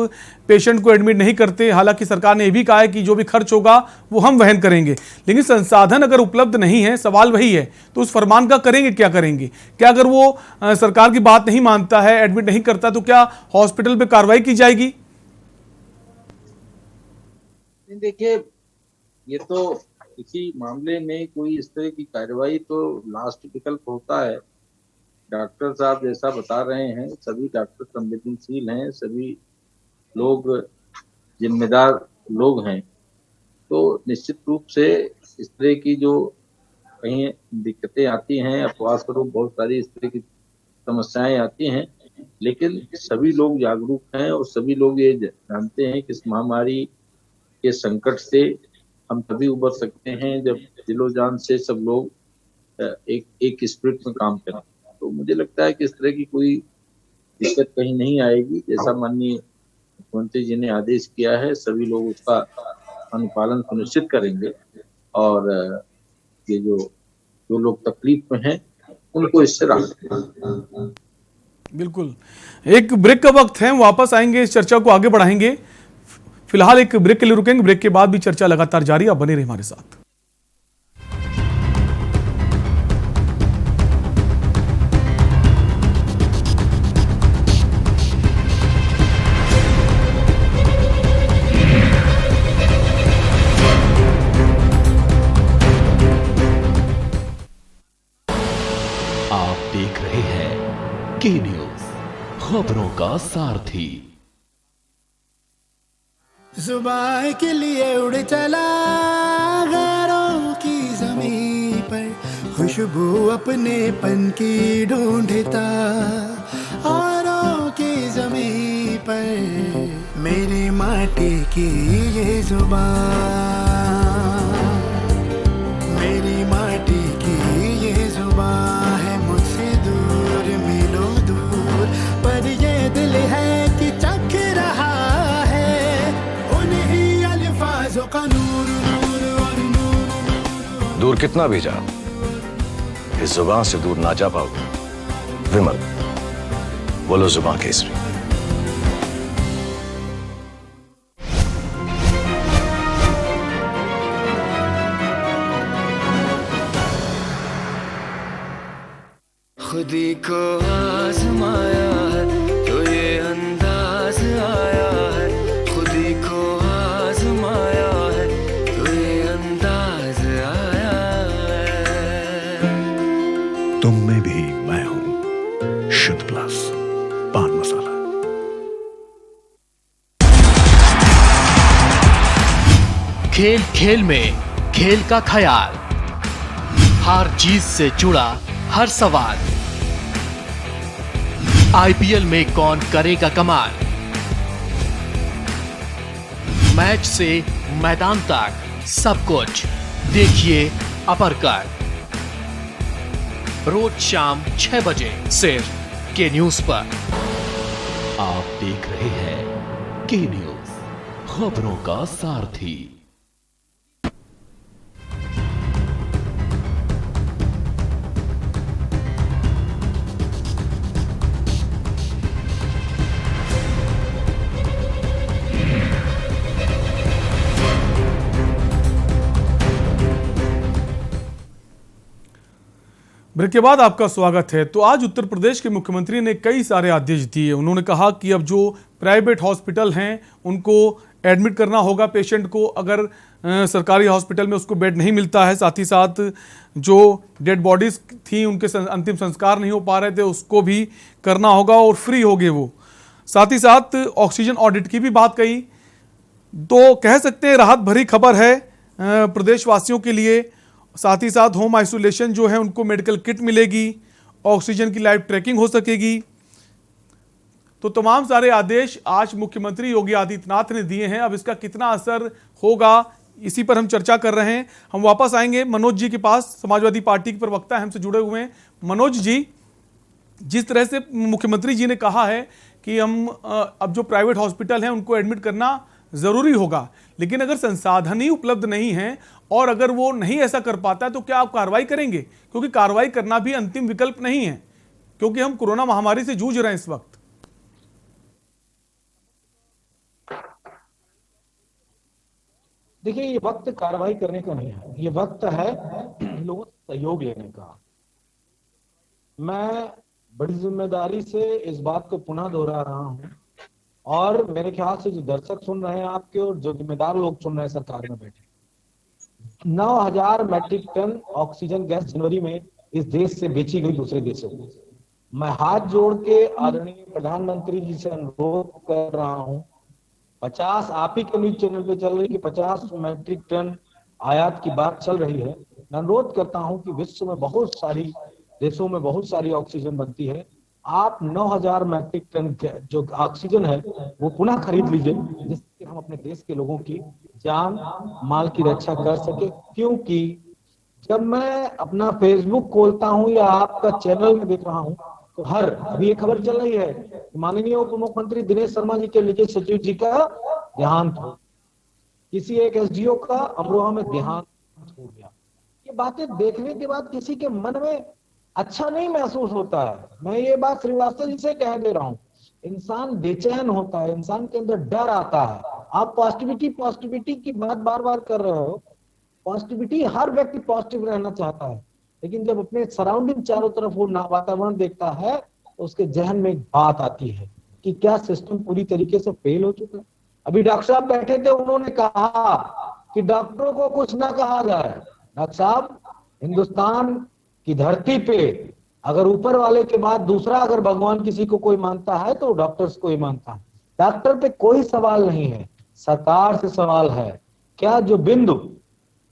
पेशेंट को एडमिट नहीं करते। हालांकि सरकार ने यह भी कहा है कि जो भी खर्च होगा वो हम वहन करेंगे, लेकिन संसाधन अगर उपलब्ध नहीं है, सवाल वही है, तो उस फरमान का करेंगे क्या करेंगे? क्या अगर वो सरकार की बात नहीं मानता है, एडमिट नहीं करता, तो क्या हॉस्पिटल पर कार्रवाई की जाएगी? देखिए, ये तो इसी मामले में कोई इस तरह की कार्रवाई तो लास्ट विकल्प होता है। डॉक्टर साहब जैसा बता रहे हैं, सभी डॉक्टर संवेदनशील हैं, सभी लोग जिम्मेदार लोग हैं, तो निश्चित रूप से इस तरह की जो कहीं दिक्कतें आती हैं, अपवाद स्वरूप बहुत सारी इस तरह की समस्याएं आती हैं, लेकिन सभी लोग जागरूक हैं और सभी लोग ये जानते हैं कि इस महामारी के संकट से हम तभी उबर सकते हैं जब दिलो जान से सब लोग एक स्पिरिट में काम करें। तो मुझे लगता है कि इस तरह की कोई दिक्कत कहीं नहीं आएगी। जैसा माननीय मुख्यमंत्री जी ने आदेश किया है, सभी लोग उसका अनुपालन सुनिश्चित करेंगे और ये जो लोग तकलीफ में हैं उनको इससे राहत मिलेगी। बिल्कुल। एक ब्रेक का वक्त है, वापस आएंगे, इस चर्चा को आगे बढ़ाएंगे। फिलहाल एक ब्रेक के लिए रुकेंगे, ब्रेक के बाद भी चर्चा लगातार जारी, आप बने रहिए हमारे साथ। आप देख रहे हैं के न्यूज, खबरों का सारथी। जुबान के लिए उड़ चला गैरों की ज़मीं पर, खुशबू अपने पन की ढूंढता औरों की ज़मीं पर, मेरी माटी की ये जुबान, मेरी माटी की ये जुबान है मुझसे दूर मीलों दूर, पर ये दिल है कि चख रहा है उन्हीं अल्फाजों का नूर नूर और नूर। दूर कितना भी जा, इस जुबान से दूर ना जा पाओगे। विमल, बोलो जुबान केसरी। खुदी को आजमाया है तो ये अंदाज आया है, खुदी को आजमाया है तो ये अंदाज आया है। तुम में भी मैं हूं, शुद्ध प्लस पान मसाला। खेल खेल में खेल का ख्याल, हार जीत से जुड़ा हर सवाल, आईपीएल में कौन करेगा कमाल, मैच से मैदान तक सब कुछ देखिए अपरकट, रोज शाम 6 बजे सिर्फ के न्यूज पर। आप देख रहे हैं के न्यूज, खबरों का सारथी। ब्रेक के बाद आपका स्वागत है। तो आज उत्तर प्रदेश के मुख्यमंत्री ने कई सारे आदेश दिए। उन्होंने कहा कि अब जो प्राइवेट हॉस्पिटल हैं उनको एडमिट करना होगा पेशेंट को, अगर सरकारी हॉस्पिटल में उसको बेड नहीं मिलता है। साथ ही साथ जो डेड बॉडीज थी उनके अंतिम संस्कार नहीं हो पा रहे थे उसको भी करना होगा और फ्री होंगे वो। साथ ही साथ ऑक्सीजन ऑडिट की भी बात कही। तो कह सकते हैं राहत भरी खबर है प्रदेशवासियों के लिए। साथ ही साथ होम आइसोलेशन जो है उनको मेडिकल किट मिलेगी, ऑक्सीजन की लाइव ट्रैकिंग हो सकेगी। तो तमाम सारे आदेश आज मुख्यमंत्री योगी आदित्यनाथ ने दिए हैं। अब इसका कितना असर होगा इसी पर हम चर्चा कर रहे हैं। हम वापस आएंगे मनोज जी के पास, समाजवादी पार्टी के प्रवक्ता हमसे जुड़े हुए हैं। मनोज जी, जिस तरह से मुख्यमंत्री जी ने कहा है कि हम अब जो प्राइवेट हॉस्पिटल हैं उनको एडमिट करना ज़रूरी होगा, लेकिन अगर संसाधन ही उपलब्ध नहीं है और अगर वो नहीं ऐसा कर पाता है तो क्या आप कार्रवाई करेंगे? क्योंकि कार्रवाई करना भी अंतिम विकल्प नहीं है, क्योंकि हम कोरोना महामारी से जूझ रहे हैं इस वक्त। देखिए, ये वक्त कार्रवाई करने का नहीं है, ये वक्त है लोगों से सहयोग लेने का। मैं बड़ी जिम्मेदारी से इस बात को पुनः दोहरा रहा हूं और मेरे ख्याल से जो दर्शक सुन रहे हैं आपके और जो जिम्मेदार लोग सुन रहे हैं सरकार में बैठे, 9,000 मैट्रिक टन ऑक्सीजन गैस जनवरी में इस देश से बेची गई दूसरे देशों को। मैं हाथ जोड़ के आदरणीय प्रधानमंत्री जी से अनुरोध कर रहा हूं, 50 आप ही के न्यूज चैनल पे चल रही कि 50 मैट्रिक टन आयात की बात चल रही है। मैं अनुरोध करता हूं कि विश्व में बहुत सारी देशों में बहुत सारी ऑक्सीजन बनती है, आप 9,000 मैट्रिक टन जो ऑक्सीजन है वो पुनः खरीद लीजिए, जिससे हम अपने देश के लोगों की जान माल की रक्षा कर सके। क्योंकि जब मैं अपना फेसबुक खोलता हूं या आपका चैनल में देख रहा हूं तो अभी ये खबर चल रही है कि माननीय उप मुख्यमंत्री दिनेश शर्मा जी के निजी सचिव जी का देहांत हो, किसी एक एसडीओ का अमरोहा में देहांत हो गया। ये बातें देखने के बाद किसी के मन में अच्छा नहीं महसूस होता है। मैं ये बात श्रीवास्तव जी से कह दे रहा हूं, इंसान बेचैन होता है, इंसान के अंदर डर आता है। आप पॉजिटिविटी की बात बार बार कर रहे हो। पॉजिटिविटी, हर व्यक्ति पॉजिटिव रहना चाहता है, लेकिन जब अपने सराउंडिंग चारों तरफ वो वातावरण देखता है तो उसके जहन में एक बात आती है कि क्या सिस्टम पूरी तरीके से फेल हो चुका है। अभी डॉक्टर साहब बैठे थे, उन्होंने कहा कि डॉक्टरों को कुछ ना कहा जाए। डॉक्टर साहब, हिंदुस्तान की धरती पे अगर ऊपर वाले के बाद दूसरा अगर भगवान किसी को कोई मानता है तो डॉक्टर्स को ही मानता है। डॉक्टर पे कोई सवाल नहीं है, सरकार से सवाल है। क्या जो बिंदु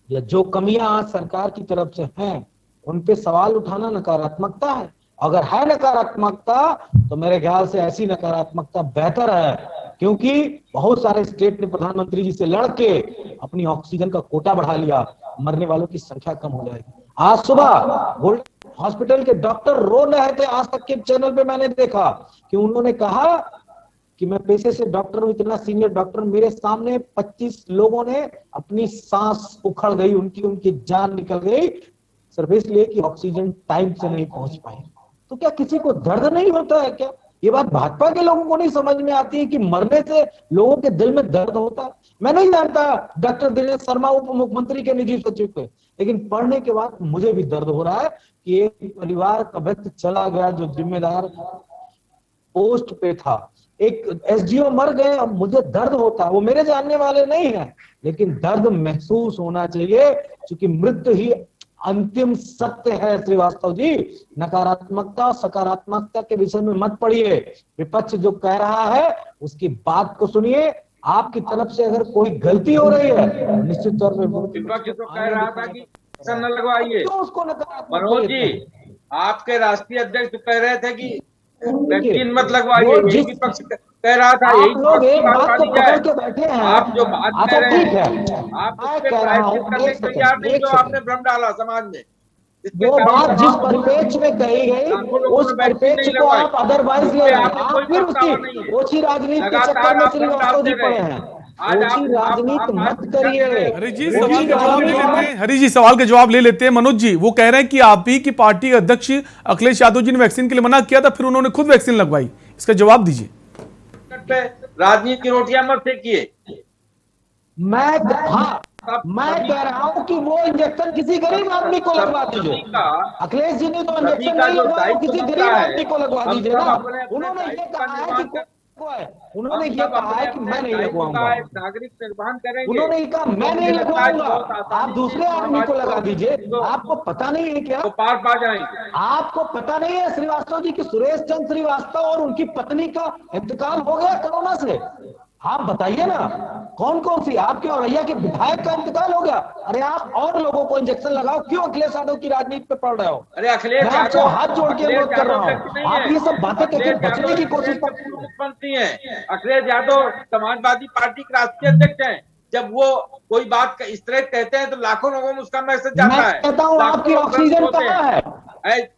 या जो कमियां आज सरकार की तरफ से हैं उन पे सवाल उठाना नकारात्मकता है? अगर है नकारात्मकता तो मेरे ख्याल से ऐसी नकारात्मकता बेहतर है, क्योंकि बहुत सारे स्टेट ने प्रधानमंत्री जी से लड़के अपनी ऑक्सीजन का कोटा बढ़ा लिया, मरने वालों की संख्या कम हो जाएगी। आज सुबह गोल्डन हॉस्पिटल के डॉक्टर रो रहे थे, आज तक के चैनल पे मैंने देखा कि उन्होंने कहा कि मैं पेशे से डॉक्टर हूं, इतना सीनियर डॉक्टर, मेरे सामने 25 लोगों ने अपनी सांस उखड़ गई, उनकी जान निकल गई सिर्फ इसलिए कि ऑक्सीजन टाइम से नहीं पहुंच पाई। तो क्या किसी को दर्द नहीं होता है क्या? ये बात भाजपा के लोगों को नहीं समझ में आती है कि मरने से लोगों के दिल में दर्द होता है। मैं नहीं जानता डॉक्टर दिनेश शर्मा उप मुख्यमंत्री के निजी सचिव पे, लेकिन पढ़ने के बाद मुझे भी दर्द हो रहा है कि एक परिवार का व्यक्ति चला गया जो जिम्मेदार पोस्ट पे था, एक एसडीओ मर गए, अब मुझे दर्द होता है। वो मेरे जानने वाले नहीं है, लेकिन दर्द महसूस होना चाहिए, क्योंकि मृत्यु ही अंतिम सत्य है। श्रीवास्तव जी, नकारात्मकता सकारात्मकता के विषय में मत पढ़िए। विपक्ष जो कह रहा है उसकी बात को सुनिए। आपकी तरफ से अगर कोई गलती हो रही है निश्चित तौर पर विपक्ष तो कह रहा था कि न लगवाइए। तो उसको नकारात्मक मनोज जी, आपके राष्ट्रीय अध्यक्ष तो कह रहे थे कि वैक्सीन मत लगवाइए, यही विपक्ष कह रहा था। आप लोग एक बात को पकड़ के बैठे हैं। आप जो बात कह रहे हैं, आप मैं उसपे कह रहा हूं, करने के तैयार नहीं, जो आपने भ्रम डाला समाज में। वो बात जिस परिप्रेक्ष्य में कही गई उस परिप्रेक्ष्य को आप अदरवाइज ले रहे हैं। आप फिर उसकी ओछी राजनीति के चक्कर में श्रीवास्तव जी पड़े हैं। ओछी राजनीति मत करिए। हरी जी, सवाल का जवाब ले लेते हैं। हरी जी, सवाल का जवाब ले लेते हैं। मनोज जी, वो कह रहे हैं कि आप ही की पार्टी अध्यक्ष अखिलेश यादव जी ने वैक्सीन के लिए मना किया था, फिर उन्होंने खुद वैक्सीन लगवाई। इसका जवाब दीजिए। राजनीति की रोटियां मत फेंकिए। मैं कह रहा हूं कि वो इंजेक्शन किसी गरीब आदमी को लगवा दीजिए। अखिलेश जी ने तो इंजेक्शन नहीं लगवाया, किसी गरीब आदमी को लगवा दीजिए ना। उन्होंने ये कहा है कि मैं नहीं लगवाऊंगा। नागरिक निर्माण करेंगे। उन्होंने ये कहा मैं नहीं लगवाऊंगा, आप दूसरे आदमी को लगा दीजिए। आपको पता नहीं है क्या? तो पार पा जाएंगे। आपको पता नहीं है श्रीवास्तव जी की सुरेश चंद्र श्रीवास्तव और उनकी पत्नी का इंतकाल हो गया कोरोना से? आप बताइए ना, कौन कौन सी आपके औरैया के विधायक का इंतकाल हो गया? अरे आप और लोगों को इंजेक्शन लगाओ, क्यों अखिलेश यादव की राजनीति पे पड़ रहे हो? अरे अखिलेश मैं आपको हाथ जोड़ के अनुरोध कर रहा हूँ, आप ये सब बातें करके बचने की कोशिश करते हैं। मुख्यमंत्री हैं अखिलेश यादव, समाजवादी पार्टी के राष्ट्रीय अध्यक्ष हैं। जब वो कोई बात इस तरह कहते हैं तो लाखों लोगों में उसका मैसेज जाता है। मैं कहता हूँ आपकी ऑक्सीजन कहाँ है?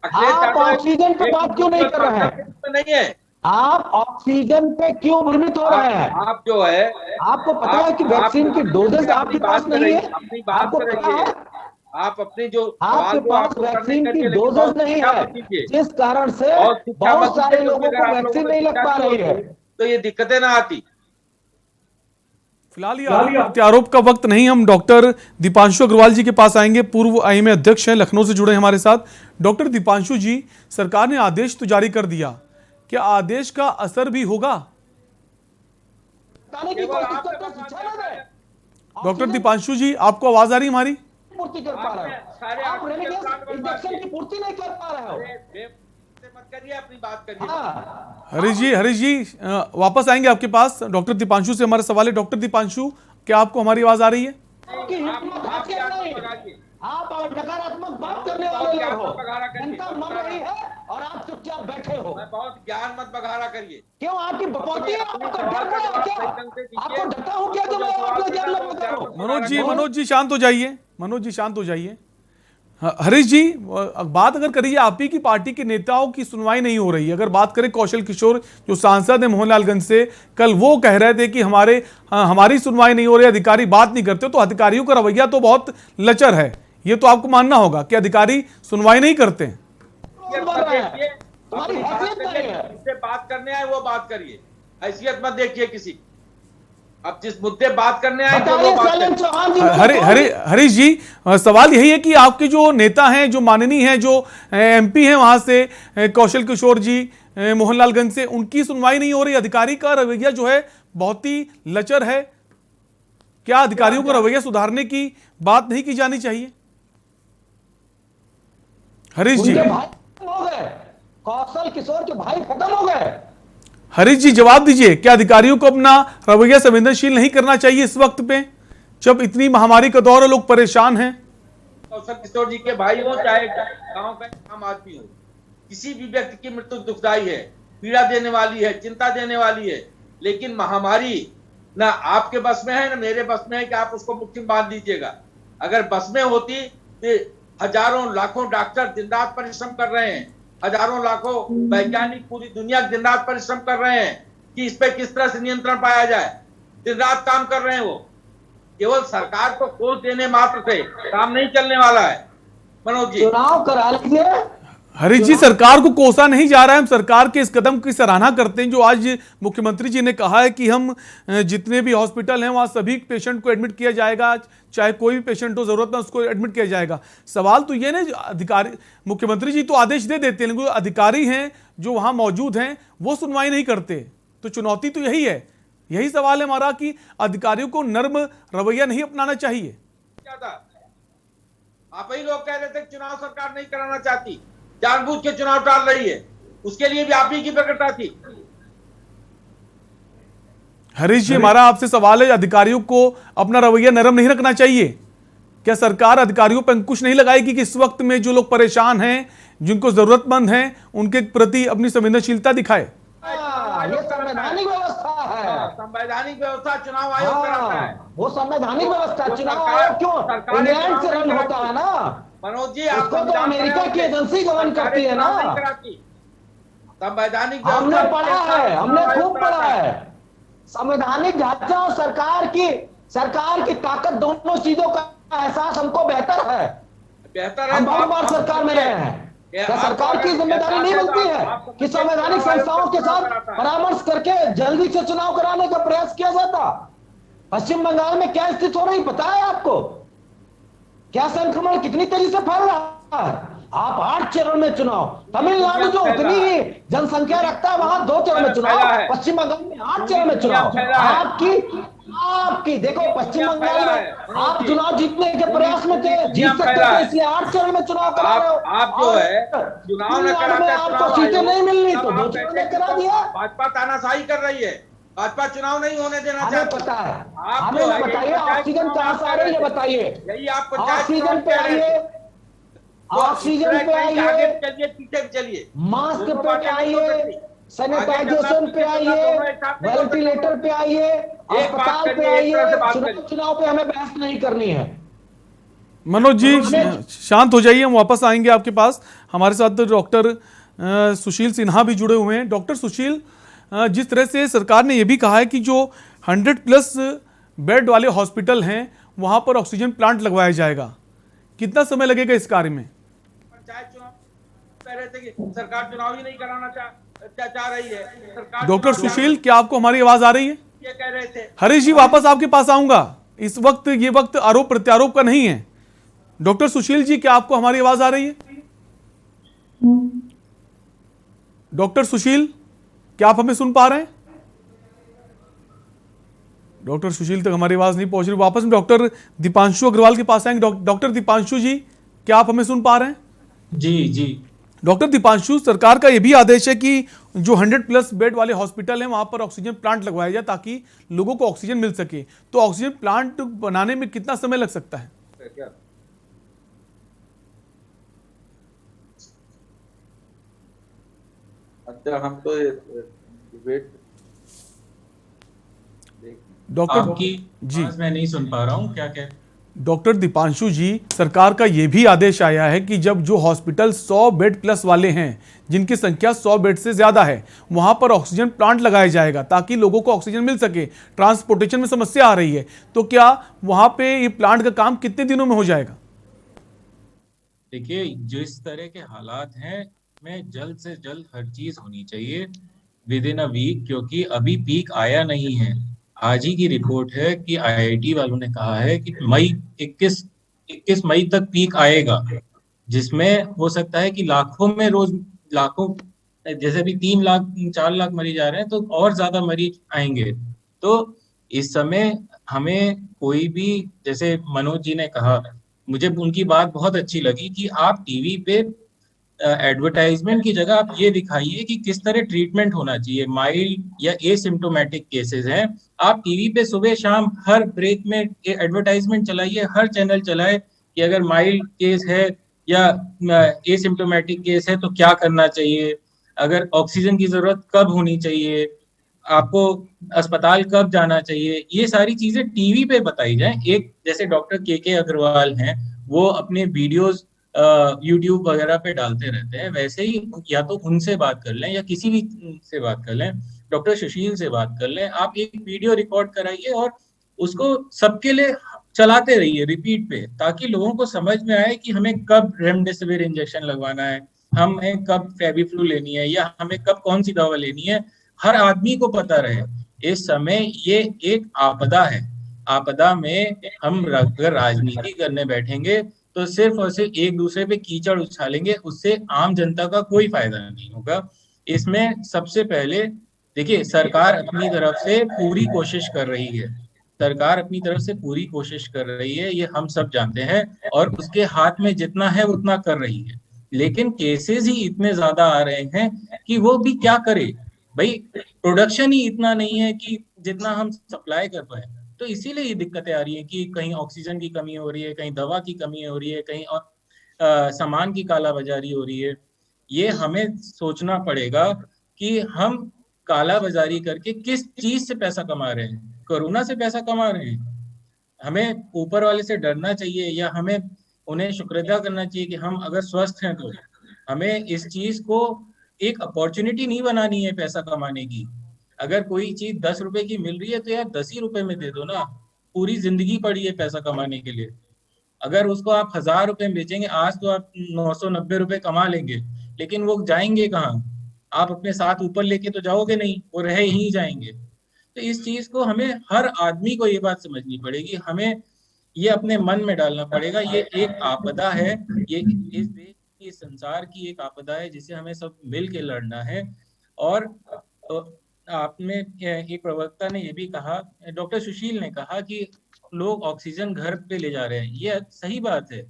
आप ऑक्सीजन पे बात क्यों नहीं कर रहे हैं? नहीं है, आप ऑक्सीजन पे क्यों भ्रमित हो रहे हैं? आप जो है, आपको पता है कि वैक्सीन की डोजेस आपके पास नहीं है? अपनी बात आपको पता है आप अपनी जो आपके पास वैक्सीन की डोजेस नहीं है, जिस कारण से बहुत सारे लोगों को वैक्सीन नहीं लग पा रही है, तो ये दिक्कतें ना आती। फिलहाल ये प्रत्यारोप का वक्त नहीं। हम डॉक्टर दीपांशु अग्रवाल जी के पास आएंगे, पूर्व आईएमए अध्यक्ष हैं, लखनऊ से जुड़े हमारे साथ। डॉक्टर दीपांशु जी, सरकार ने आदेश तो जारी कर दिया, क्या आदेश का असर भी होगा? डॉक्टर दीपांशु जी, आपको आवाज आ रही है हमारी? पूर्ति कर पा रहे हो आप, इंजेक्शन की पूर्ति नहीं कर पा रहे हो। मत करिए, अपनी बात करिए। हरी जी वापस आएंगे आपके पास। डॉक्टर दीपांशु से हमारा सवाल है। डॉक्टर दीपांशु, क्या आपको हमारी आवाज आ रही है? आप नकारात्मक बात करने वाले लोग हो। जनता मर रही है और आप चुपचाप बैठे हो। बहुत ज्ञान मत बघारा करिए। क्यों आपकी बपौती है? आपको डर रहा है क्या? आपको डरता हूं क्या जो मैं आपको ज्ञान लगा रहा हूं? मनोज जी शांत हो जाइए। मनोज जी शांत हो जाइए। हरीश जी, बात अगर करिए आप ही की पार्टी के नेताओं की सुनवाई नहीं हो रही है। अगर बात करें कौशल किशोर जो सांसद है मोहनलालगंज से, कल वो कह रहे थे कि हमारी सुनवाई नहीं हो रही, अधिकारी बात नहीं करते। तो अधिकारियों का रवैया तो बहुत लचर है, ये तो आपको मानना होगा कि अधिकारी सुनवाई नहीं करते। जिससे बात करने आए वो बात करिए, हैसियत मत देखिए किसी की। अब जिस मुद्दे बात करने आए तो वो बात करिए। हरीश जी, सवाल यही है कि आपके जो नेता हैं, जो माननीय हैं, जो एमपी हैं वहां से कौशल किशोर जी मोहनलालगंज से, उनकी सुनवाई नहीं हो रही। अधिकारी का रवैया जो है बहुत ही लचर है। क्या अधिकारियों का रवैया सुधारने की बात नहीं की जानी चाहिए? हरीश जी, कौशल किशोर के भाई खत्म हो गए। हरीश जी जवाब दीजिए, क्या अधिकारियों को अपना रवैया संवेदनशील नहीं करना चाहिए इस वक्त पे, जब इतनी महामारी का दौर है, लोग परेशान हैं? कौशल किशोर जी के भाई हो चाहे गांव का आम आदमी हो, किसी भी व्यक्ति की मृत्यु दुखदाई है, पीड़ा देने वाली है, चिंता देने वाली है। लेकिन महामारी ना आपके बस में है ना मेरे बस में है कि आप उसको मुट्ठी में बांध दीजिएगा। अगर बस में होती तो हजारों लाखों डॉक्टर दिन रात परिश्रम कर रहे हैं, हजारों लाखों वैज्ञानिक पूरी दुनिया दिन रात परिश्रम कर रहे हैं कि इस पे किस तरह से नियंत्रण पाया जाए। दिन रात काम कर रहे हैं वो। केवल सरकार को कोस देने मात्र से काम नहीं चलने वाला है। मनोज जी, चुनाव करा लीजिए। हरीश जी, सरकार को कोसा नहीं जा रहा है। हम सरकार के इस कदम की सराहना करते हैं जो आज मुख्यमंत्री जी ने कहा है कि हम जितने भी हॉस्पिटल हैं वहां सभी पेशेंट को एडमिट किया जाएगा, चाहे कोई भी पेशेंट हो, जरूरत ना उसको एडमिट किया जाएगा। सवाल तो ये ना, अधिकारी, मुख्यमंत्री जी तो आदेश दे देते हैं, लेकिन अधिकारी हैं जो वहां मौजूद हैं वो सुनवाई नहीं करते। तो चुनौती तो यही है, यही सवाल है हमारा कि अधिकारियों को नर्म रवैया नहीं अपनाना चाहिए। आप ही लोग कह रहे थे चुनाव सरकार नहीं कराना चाहती, जानबूझ के चुनाव टाल रही है, उसके लिए भी आप ही की प्रकटता थी। हरीश जी, हमारा आपसे सवाल है, अधिकारियों को अपना रवैया नरम नहीं रखना चाहिए? क्या सरकार अधिकारियों पर अंकुश नहीं लगाएगी कि इस वक्त में जो लोग परेशान हैं, जिनको जरूरतमंद हैं, उनके प्रति अपनी संवेदनशीलता दिखाए? ये संवैधानिक व्यवस्था है। संवैधानिक व्यवस्था चुनाव आयोग कराता है। वो संवैधानिक व्यवस्था, चुनाव आयोग क्यों इंग्लैंड से रन होता है ना मनोज जी, आपको तो अमेरिका की एजेंसी गवर्न करती है ना। संवैधानिक हमने पढ़ा है, हमने खूब पढ़ा है। संवैधानिक ढांचा और सरकार की ताकत, दोनों चीजों का एहसास हमको बेहतर है। हम बहुत बार सरकार में रहे हैं। क्या सरकार की जिम्मेदारी नहीं बनती है कि संवैधानिक संस्थाओं के साथ परामर्श करके जल्दी से चुनाव कराने का प्रयास किया जाता? पश्चिम बंगाल में क्या स्थिति हो रही पता है आपको? क्या संक्रमण कितनी तेजी से फैल रहा है? आप 8 चरण में चुनाव, तमिलनाडु जो उतनी ही जनसंख्या रखता है वहां 2 चरण में चुनाव, पश्चिम बंगाल में 8 चरण में चुनाव। आपकी देखो, पश्चिम बंगाल में आप चुनाव जीतने के प्रयास में थे, जीत सकते थे, इसलिए 8 चरण में चुनाव करा रहे हो। आप जो है चुनाव न कराते, आपको सीटें नहीं मिलनी तो 2 चरण में करा दिया। भाजपा तानाशाही कर रही है, भाजपा चुनाव नहीं होने देना चाहती। पता है, हमें बताइए ऑक्सीजन कहां से आ रही है, बताइए। यही आप ऑक्सीजन पे आइए, ऑक्सीजन पे आइए, चलिए पीछे चलिए, मास्क पे आइए, सैनिटाइजेशन पे आइए, वेंटिलेटर पे आइए, अस्पताल पे आइए। चुनाव पे हमें बहस नहीं करनी है। मनोज जी शांत हो जाइए, हम वापस आएंगे आपके पास। हमारे साथ डॉक्टर सुशील सिन्हा भी जुड़े हुए हैं। डॉक्टर सुशील, जिस तरह से सरकार ने यह भी कहा है कि जो 100+ बेड वाले हॉस्पिटल हैं वहां पर ऑक्सीजन प्लांट लगवाया जाएगा, कितना समय लगेगा इस कार्य में? पंचायत चुनाव कह रहे थे कि सरकार चुनाव ही नहीं कराना चाह रही है। सरकार डॉक्टर सुशील, क्या आपको हमारी आवाज आ रही है? ये कह रहे थे। हरीश जी, वापस आपके पास आऊंगा। इस वक्त ये वक्त आरोप प्रत्यारोप का नहीं है। डॉक्टर सुशील जी, क्या आपको हमारी आवाज आ रही है? डॉक्टर सुशील, क्या आप हमें सुन पा रहे हैं? डॉक्टर सुशील तक हमारी आवाज नहीं पहुंच रही। वापस में डॉक्टर दीपांशु अग्रवाल के पास आएंगे। डॉक्टर दीपांशु जी, क्या आप हमें सुन पा रहे हैं? जी। डॉक्टर दीपांशु, सरकार का यह भी आदेश है कि जो 100+ बेड वाले हॉस्पिटल हैं वहां पर ऑक्सीजन प्लांट लगवाया जाए ताकि लोगों को ऑक्सीजन मिल सके। तो ऑक्सीजन प्लांट बनाने में कितना समय लग सकता है? अच्छा, हम तो वेट डॉक्टर आपकी जी मैं नहीं सुन पा रहा हूं, क्या डॉक्टर दीपांशु जी, सरकार का यह भी आदेश आया है कि जब जो हॉस्पिटल 100 बेड प्लस वाले हैं, जिनकी संख्या 100 बेड से ज्यादा है, वहां पर ऑक्सीजन प्लांट लगाया जाएगा ताकि लोगों को ऑक्सीजन मिल सके। ट्रांसपोर्टेशन में समस्या आ रही है, तो क्या वहां पे ये प्लांट का काम कितने दिनों में हो जाएगा? देखिए, जिस तरह के हालात हैं, में जल्द से जल्द हर चीज होनी चाहिए विद इन अ वीक, क्योंकि अभी पीक आया नहीं है। आज ही की रिपोर्ट है कि आईआईटी वालों ने कहा है कि 21 मई तक पीक आएगा, जिसमें हो सकता है कि लाखों में रोज, लाखों, जैसे भी 3 लाख 4 लाख मरीज आ रहे हैं, तो और ज्यादा मरीज आएंगे। तो इस समय हमें कोई भी, जैसे मनोज जी ने कहा, मुझे उनकी बात बहुत अच्छी लगी कि आप टीवी पे एडवर्टाइजमेंट की जगह आप ये दिखाइए कि किस तरह ट्रीटमेंट होना चाहिए। माइल्ड या एसिम्टोमेटिक केसेस हैं, आप टीवी पे सुबह शाम हर ब्रेक में एडवर्टाइजमेंट चलाइए, हर चैनल चलाए कि अगर माइल्ड केस है या एसिम्टोमेटिक केस है तो क्या करना चाहिए, अगर ऑक्सीजन की जरूरत कब होनी चाहिए, आपको अस्पताल कब जाना चाहिए, ये सारी चीजें टीवी पे बताई जाए। एक जैसे डॉक्टर के अग्रवाल हैं, वो अपने वीडियोस यूट्यूब वगैरह पे डालते रहते हैं, वैसे ही या तो उनसे बात कर लें या किसी भी से बात कर लें, डॉक्टर सुशील से बात कर लें, आप एक वीडियो रिकॉर्ड कराइए और उसको सबके लिए चलाते रहिए रिपीट पे, ताकि लोगों को समझ में आए कि हमें कब रेमडेसिविर इंजेक्शन लगवाना है, हमें कब फेविफ्लू लेनी है, या हमें कब कौन सी दवा लेनी है, हर आदमी को पता रहे। इस समय ये एक आपदा है, आपदा में हम अगर राजनीति करने बैठेंगे तो सिर्फ और सिर्फ एक दूसरे पे कीचड़ उछालेंगे, उससे आम जनता का कोई फायदा नहीं होगा। इसमें सबसे पहले देखिए, सरकार अपनी तरफ से पूरी कोशिश कर रही है, सरकार अपनी तरफ से पूरी कोशिश कर रही है, ये हम सब जानते हैं, और उसके हाथ में जितना है उतना कर रही है, लेकिन केसेस ही इतने ज्यादा आ रहे हैं कि वो भी क्या करे भाई, प्रोडक्शन ही इतना नहीं है कि जितना हम सप्लाई कर पाए। तो इसीलिए ये दिक्कतें आ रही है कि कहीं ऑक्सीजन की कमी हो रही है, कहीं दवा की कमी हो रही है, कहीं सामान की कालाबाजारी हो रही है। ये हमें सोचना पड़ेगा कि हम कालाबाजारी करके किस चीज से पैसा कमा रहे हैं। कोरोना से पैसा कमा रहे हैं, हमें ऊपर वाले से डरना चाहिए या हमें उन्हें शुक्रिया करना चाहिए कि हम अगर स्वस्थ हैं तो हमें इस चीज को एक अपॉर्चुनिटी नहीं बनानी है पैसा कमाने की। अगर कोई चीज 10 रुपए की मिल रही है तो यार 10 ही रुपए में दे दो ना, पूरी जिंदगी पड़ी है पैसा कमाने के लिए। अगर उसको आप 1000 रुपए में बेचेंगे, आज तो आप 990 रुपए कमा लेंगे, लेकिन वो जाएंगे कहाँ? आप अपने साथ ऊपर लेके तो जाओगे नहीं, वो रह ही जाएंगे। तो इस चीज को हमें, हर आदमी को ये बात समझनी पड़ेगी, हमें ये अपने मन में डालना पड़ेगा, ये एक आपदा है, ये इस देश की, इस संसार की एक आपदा है जिसे हमें सब मिल के लड़ना है। और आपने, एक प्रवक्ता ने ये भी कहा, डॉक्टर सुशील ने कहा कि लोग ऑक्सीजन घर पे ले जा रहे हैं, ये सही बात है।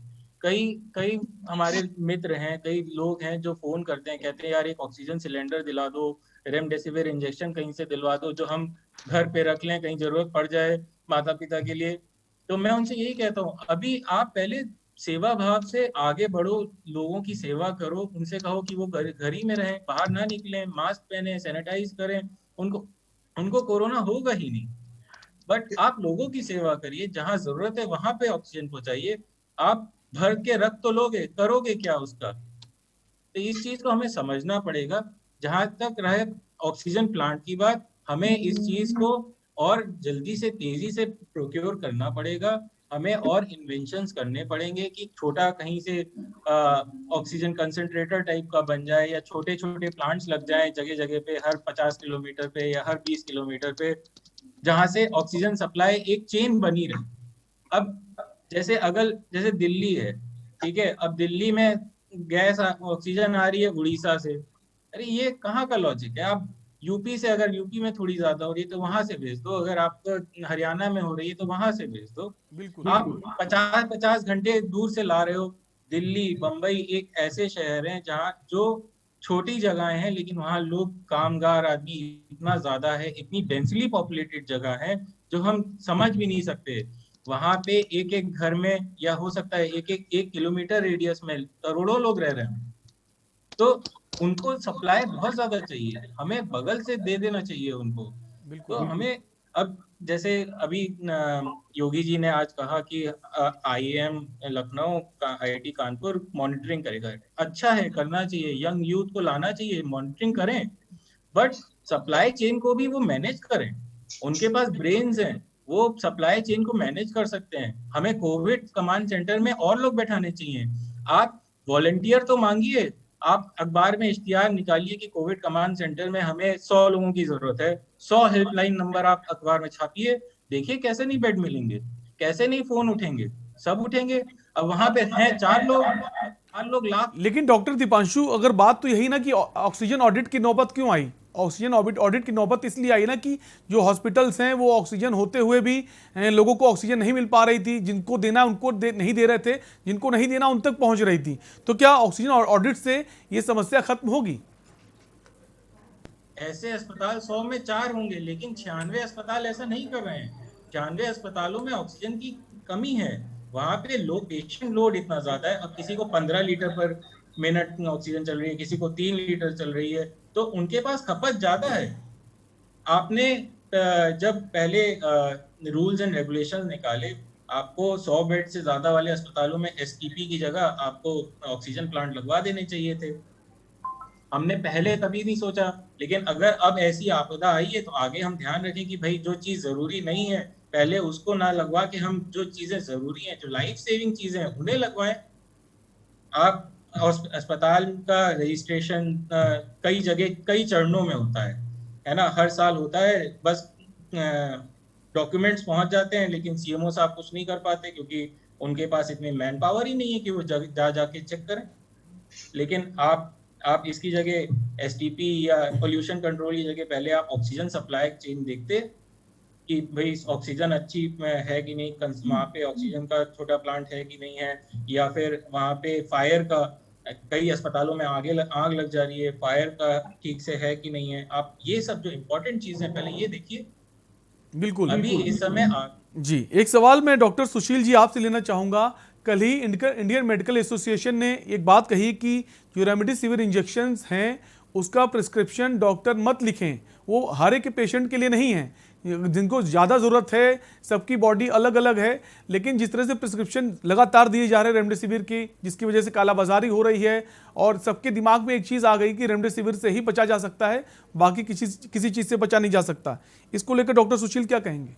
कई कई हमारे मित्र हैं, कई लोग हैं जो फोन करते हैं, कहते हैं यार एक ऑक्सीजन सिलेंडर दिला दो, रेमडेसिविर इंजेक्शन कहीं से दिलवा दो जो हम घर पे रख लें, कहीं जरूरत पड़ जाए माता पिता के लिए। तो मैं उनसे यही कहता हूँ, अभी आप पहले सेवा भाव से आगे बढ़ो, लोगों की सेवा करो, उनसे कहो कि वो घर ही में रहें, बाहर ना निकलें, मास्क पहने, सैनिटाइज करें, उनको कोरोना होगा ही नहीं। बट आप लोगों की सेवा करिए, जहां जरूरत है वहां पे ऑक्सीजन पहुंचाइए। आप भर के रख तो लोगे, करोगे क्या उसका? तो इस चीज को हमें समझना पड़ेगा। जहां तक रहे ऑक्सीजन प्लांट की बात, हमें इस चीज को और जल्दी से, तेजी से प्रोक्योर करना पड़ेगा। हमें और इन्वेंशंस करने पड़ेंगे कि छोटा कहीं से ऑक्सीजन कंसंट्रेटर टाइप का बन जाए, या छोटे छोटे प्लांट्स लग जाए जगह जगह पे, हर 50 किलोमीटर पे या हर 20 किलोमीटर पे, जहां से ऑक्सीजन सप्लाई एक चेन बनी रहे। अब जैसे दिल्ली है, ठीक है, अब दिल्ली में गैस ऑक्सीजन आ रही है उड़ीसा से, अरे ये कहाँ का लॉजिक है? आप यूपी से, अगर यूपी में थोड़ी ज्यादा हो रही है तो वहां से भेज दो, अगर आपको हरियाणा में हो रही है तो वहां से भेज दो। बिल्कुल, आप 50-50 घंटे दूर से ला रहे हो। दिल्ली, बंबई एक ऐसे शहर हैं जहाँ, जो छोटी जगहें हैं लेकिन वहाँ लोग, कामगार आदमी इतना ज्यादा है, इतनी डेंसली पॉपुलेटेड जगह है जो हम समझ भी नहीं सकते। वहां पे एक एक घर में, या हो सकता है एक किलोमीटर रेडियस में करोड़ों लोग रह रहे हैं, तो उनको सप्लाई बहुत ज्यादा चाहिए, हमें बगल से दे देना चाहिए उनको। तो हमें अब जैसे अभी योगी जी ने आज कहा कि आईआईएम लखनऊ का आईआईटी कानपुर मॉनिटरिंग करेगा। अच्छा है, करना चाहिए, यंग यूथ को लाना चाहिए, मॉनिटरिंग करें, बट सप्लाई चेन को भी वो मैनेज करें। उनके पास ब्रेन्स हैं, वो सप्लाई चेन को मैनेज कर सकते हैं। हमें कोविड कमांड सेंटर में और लोग बैठाने चाहिए। आप वॉलंटियर तो मांगिए, आप अखबार में इश्तिहार निकालिए कि कोविड कमांड सेंटर में हमें 100 लोगों की जरूरत है, 100 हेल्पलाइन नंबर आप अखबार में छापिए, देखिए कैसे नहीं बेड मिलेंगे, कैसे नहीं फोन उठेंगे, सब उठेंगे। अब वहां पे हैं 4 लोग लाख। लेकिन डॉक्टर दीपांशु, अगर बात तो यही ना कि ऑक्सीजन ऑडिट की नौबत क्यों आई? ऑक्सीजन ऑडिट की नौबत इसलिए आई ना कि जो हॉस्पिटल्स हैं वो ऑक्सीजन होते हुए भी लोगों को ऑक्सीजन नहीं मिल पा रही थी, जिनको देना उनको नहीं दे रहे थे, जिनको नहीं देना उन तक पहुंच रही थी। तो क्या ऑक्सीजन ऑडिट से ये समस्या खत्म होगी? ऐसे अस्पताल 100 में 4 होंगे, लेकिन 96 अस्पताल ऐसा नहीं कर रहे हैं। 96 अस्पतालों में ऑक्सीजन की कमी है, वहां पे पेशेंट लोड इतना ज्यादा है। अब किसी को 15 लीटर पर मिनट ऑक्सीजन चल रही है, किसी को 3 लीटर चल रही है, तो उनके पास खपत ज्यादा है। आपने जब पहले रूल्स एंड रेगुलेशंस निकाले, आपको 100 बेड से ज्यादा वाले अस्पतालों में एसटीपी की जगह आपको ऑक्सीजन प्लांट लगवा देने चाहिए थे। हमने पहले कभी नहीं सोचा, लेकिन अगर अब ऐसी आपदा आई है तो आगे हम ध्यान रखें कि भाई जो चीज जरूरी नहीं है पहले उसको ना लगवा के हम जो चीजें जरूरी हैं, जो लाइफ सेविंग चीजें हैं, उन्हें लगवाएं। आप अस्पताल का रजिस्ट्रेशन कई जगह कई चरणों में होता है ना, हर साल होता है, बस डॉक्यूमेंट्स पहुंच जाते हैं, लेकिन सीएमओ साहब कुछ नहीं कर पाते क्योंकि उनके पास इतनी मैन पावर ही नहीं है कि वो जाके चेक करें। लेकिन आप इसकी जगह एसटीपी या पोल्यूशन कंट्रोल की जगह पहले आप ऑक्सीजन सप्लाई चेन देखते कि भाई ऑक्सीजन अच्छी है कि नहीं, वहाँ पे ऑक्सीजन का छोटा प्लांट है कि नहीं है, या फिर वहाँ पे फायर का, कई अस्पतालों में आग लग जा रही है, फायर का ठीक से है कि नहीं है। आप ये सब जो इम्पोर्टेंट चीजें पहले ये देखिए। बिल्कुल अभी इस समय जी। एक सवाल मैं डॉक्टर सुशील जी आपसे लेना चाहूंगा। कल ही इंडियन मेडिकल एसोसिएशन ने एक बात कही कि जो रेमडेसिविर इंजेक्शंस हैं उसका प्रिस्क्रिप्शन डॉक्टर मत लिखें, वो हर एक पेशेंट के लिए नहीं है, जिनको ज़्यादा ज़रूरत है, सबकी बॉडी अलग अलग है। लेकिन जिस तरह से प्रिस्क्रिप्शन लगातार दिए जा रहे हैं रेमडेसिविर की, जिसकी वजह से कालाबाजारी हो रही है और सबके दिमाग में एक चीज़ आ गई कि रेमडेसिविर से ही बचा जा सकता है, बाकी किसी चीज़ से बचा नहीं जा सकता। इसको लेकर डॉक्टर सुशील क्या कहेंगे?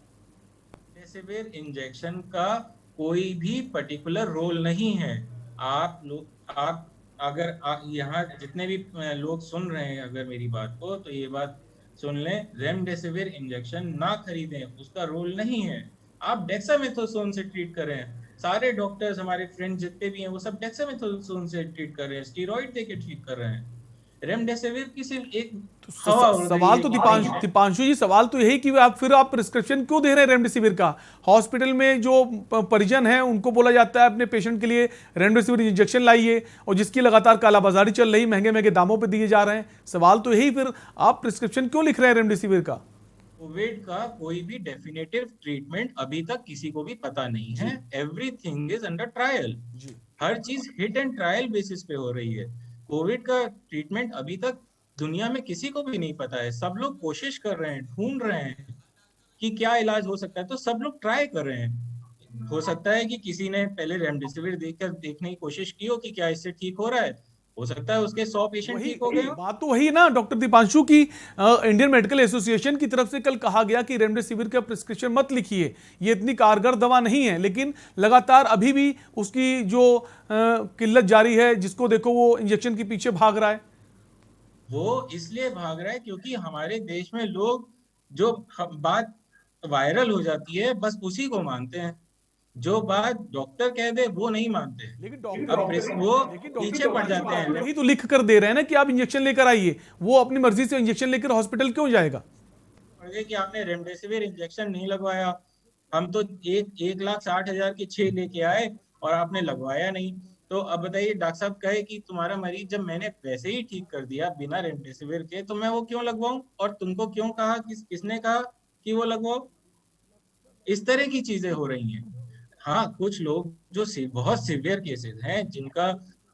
रेमडेसिविर इंजेक्शन का कोई भी पर्टिकुलर रोल नहीं है। आप अगर यहाँ जितने भी लोग सुन रहे हैं अगर मेरी बात को, तो ये बात सुन लें, रेमडेसिविर इंजेक्शन ना खरीदें, उसका रोल नहीं है। आप डेक्सामेथासोन से ट्रीट कर रहे हैं, सारे डॉक्टर्स हमारे फ्रेंड जितने भी हैं वो सब डेक्सामेथासोन से ट्रीट कर रहे हैं, स्टीरॉइड देके ट्रीट कर रहे हैं। रेमडेसिविर की सिर्फ एक सवाल तो दीपांशु जी, सवाल तो यही कि आप प्रिस्क्रिप्शन क्यों दे रहे हैं रेमडेसिविर का? हॉस्पिटल में जो परिजन है उनको बोला जाता है अपने पेशेंट के लिए रेमडेसिविर इंजेक्शन लाइए, और जिसकी लगातार कालाबाजारी चल रही, महंगे महंगे दामों पे दिए जा रहे हैं। सवाल तो यही, फिर आप प्रिस्क्रिप्शन क्यों लिख रहे हैं रेमडेसिविर का? कोविड का कोई भी डेफिनेटिव ट्रीटमेंट अभी तक किसी को भी पता नहीं है। एवरीथिंग इज अंडर ट्रायल, हर चीज हिट एंड ट्रायल बेसिस पे हो रही है। कोविड का ट्रीटमेंट अभी तक दुनिया में किसी को भी नहीं पता है। सब लोग कोशिश कर रहे हैं, ढूंढ रहे हैं कि क्या इलाज हो सकता है, तो सब लोग ट्राई कर रहे हैं। हो सकता है कि किसी ने पहले रेमडेसिविर देखने की कोशिश की हो कि क्या इससे ठीक हो रहा है, हो सकता है उसके 100 पेशेंट ठीक हो गए। बात तो वही ना डॉक्टर दीपांशु की, इंडियन मेडिकल एसोसिएशन की तरफ से कल कहा गया कि रेमडेसिविर का प्रिस्क्रिप्शन मत लिखिए, ये इतनी कारगर दवा नहीं है, लेकिन लगातार अभी भी उसकी जो किल्लत जारी है, जिसको देखो वो इंजेक्शन के पीछे भाग रहा है। वो इसलिए भाग रहा है क्योंकि हमारे देश में लोग जो बात वायरल हो जाती है बस उसी को मानते हैं, जो बात डॉक्टर कह दे वो नहीं मानते। लेकिन वो पीछे पड़ जाते हैं। वही तो लिख कर दे रहे हैं ना कि आप इंजेक्शन लेकर आइए, वो अपनी मर्जी से इंजेक्शन लेकर हॉस्पिटल क्यों जाएगा? कि आपने रेमडेसिविर इंजेक्शन नहीं लगवाया, हम तो 1,60,000 की 6 लेके आए और आपने लगवाया नहीं, तो अब बताइए डॉक्टर साहब कहे कि तुम्हारा मरीज जब मैंने वैसे ही ठीक कर दिया बिना रेमडेसिविर के, तो मैं वो क्यों लगवाऊं, और तुमको क्यों कहा, किसने कहा कि वो लगवाओ? इस तरह की चीजें हो रही हैं। हाँ, कुछ लोग जो बहुत सीवियर केसेस हैं, जिनका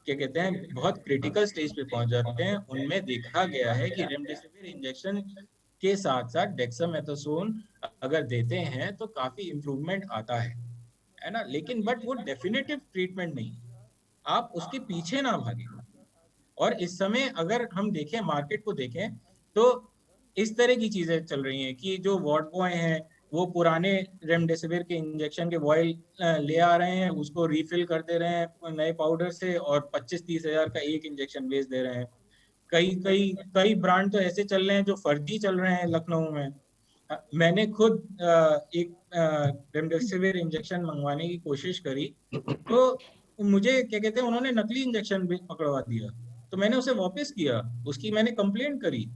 क्या कहते हैं बहुत क्रिटिकल स्टेज पे पहुंच जाते हैं, उनमें देखा गया है कि रेमडेसिविर इंजेक्शन के साथ साथ डेक्सामेथासोन अगर देते हैं तो काफी इम्प्रूवमेंट आता है ना, लेकिन बट वो डेफिनेटिव ट्रीटमेंट नहीं, आप उसके पीछे ना भागें। और इस समय अगर हम देखें, मार्केट को देखें, तो इस तरह की चीजें चल रही हैं कि जो वार्ड बॉय हैं वो पुराने रेमडेसिविर के इंजेक्शन के वॉयल ले आ रहे हैं, उसको रिफिल कर दे रहे हैं नए पाउडर से और 25-30 हजार का एक इंजेक्शन बेच दे रहे हैं। कई ब्रांड तो ऐसे चल रहे हैं जो फर्जी चल रहे हैं लखनऊ में। मैंने खुद एक रेमडेसिविर इंजेक्शन मंगवाने की कोशिश करी, तो मुझे क्या कहते हैं, उन्होंने नकली इंजेक्शन भी पकड़वा दिया, तो मैंने उसे वापस किया, उसकी मैंने कंप्लेंट करी।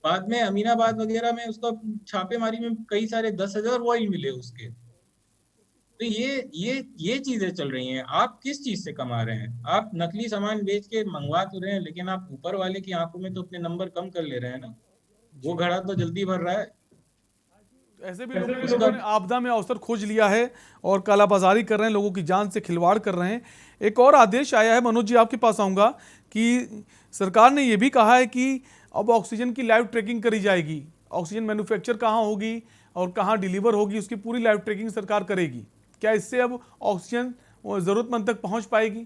बाद में अमीनाबाद वगैरह में उसका छापेमारी में कई सारे 10,000 वॉइल मिले उसके। तो ये चीजें चल रही हैं। आप किस चीज से कमा रहे हैं? आप नकली सामान बेच के मंगवा तो रहे हैं, लेकिन आप ऊपर वाले की आंखों में तो अपने नंबर कम कर ले रहे हैं ना, वो घड़ा तो जल्दी भर रहा है। ऐसे भी लोगों ने आपदा में अवसर खोज लिया है और कालाबाजारी कर रहे हैं, लोगों की जान से खिलवाड़ कर रहे हैं। एक और आदेश आया है, मनोज जी आपके पास आऊंगा, कि सरकार ने यह भी कहा है कि अब ऑक्सीजन की लाइव ट्रैकिंग करी जाएगी। ऑक्सीजन मैन्युफैक्चर कहाँ होगी और कहाँ डिलीवर होगी, उसकी पूरी लाइव ट्रैकिंग सरकार करेगी। क्या इससे अब ऑक्सीजन जरूरतमंद तक पहुंच पाएगी?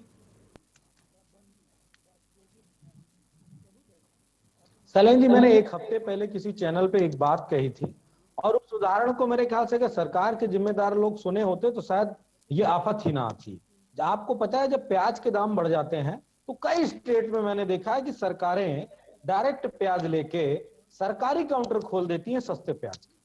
सैलेन जी, मैंने एक हफ्ते पहले किसी चैनल पे एक बात कही थी, और उस उदाहरण को मेरे ख्याल से सरकार के जिम्मेदार लोग सुने होते तो शायद ये आफत ही ना आती। आपको पता है, जब प्याज के दाम बढ़ जाते हैं तो कई स्टेट में मैंने देखा है कि सरकारें डायरेक्ट प्याज लेके सरकारी काउंटर खोल देती हैं सस्ते प्याज के।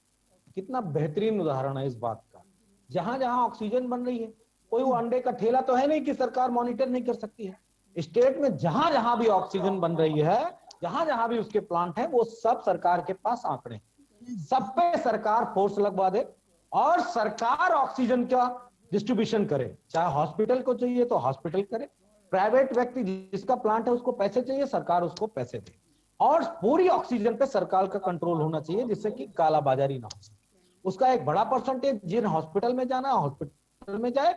कितना बेहतरीन उदाहरण है इस बात का। जहां जहां ऑक्सीजन बन रही है, कोई वो अंडे का ठेला तो है नहीं कि सरकार मॉनिटर नहीं कर सकती है। स्टेट में जहां जहां भी ऑक्सीजन बन रही है, जहां जहां भी उसके प्लांट है, वो सब सरकार के पास आंकड़े, सब पे सरकार फोर्स लगवा दे और सरकार ऑक्सीजन का डिस्ट्रीब्यूशन करे। चाहे हॉस्पिटल को चाहिए तो हॉस्पिटल करे, प्राइवेट व्यक्ति जिसका प्लांट है उसको पैसे चाहिए, सरकार उसको पैसे दे, और पूरी ऑक्सीजन पे सरकार का कंट्रोल होना चाहिए, जिससे कि कालाबाजारी ना हो सके। उसका एक बड़ा परसेंटेज जिन हॉस्पिटल में जाना है हॉस्पिटल में जाए,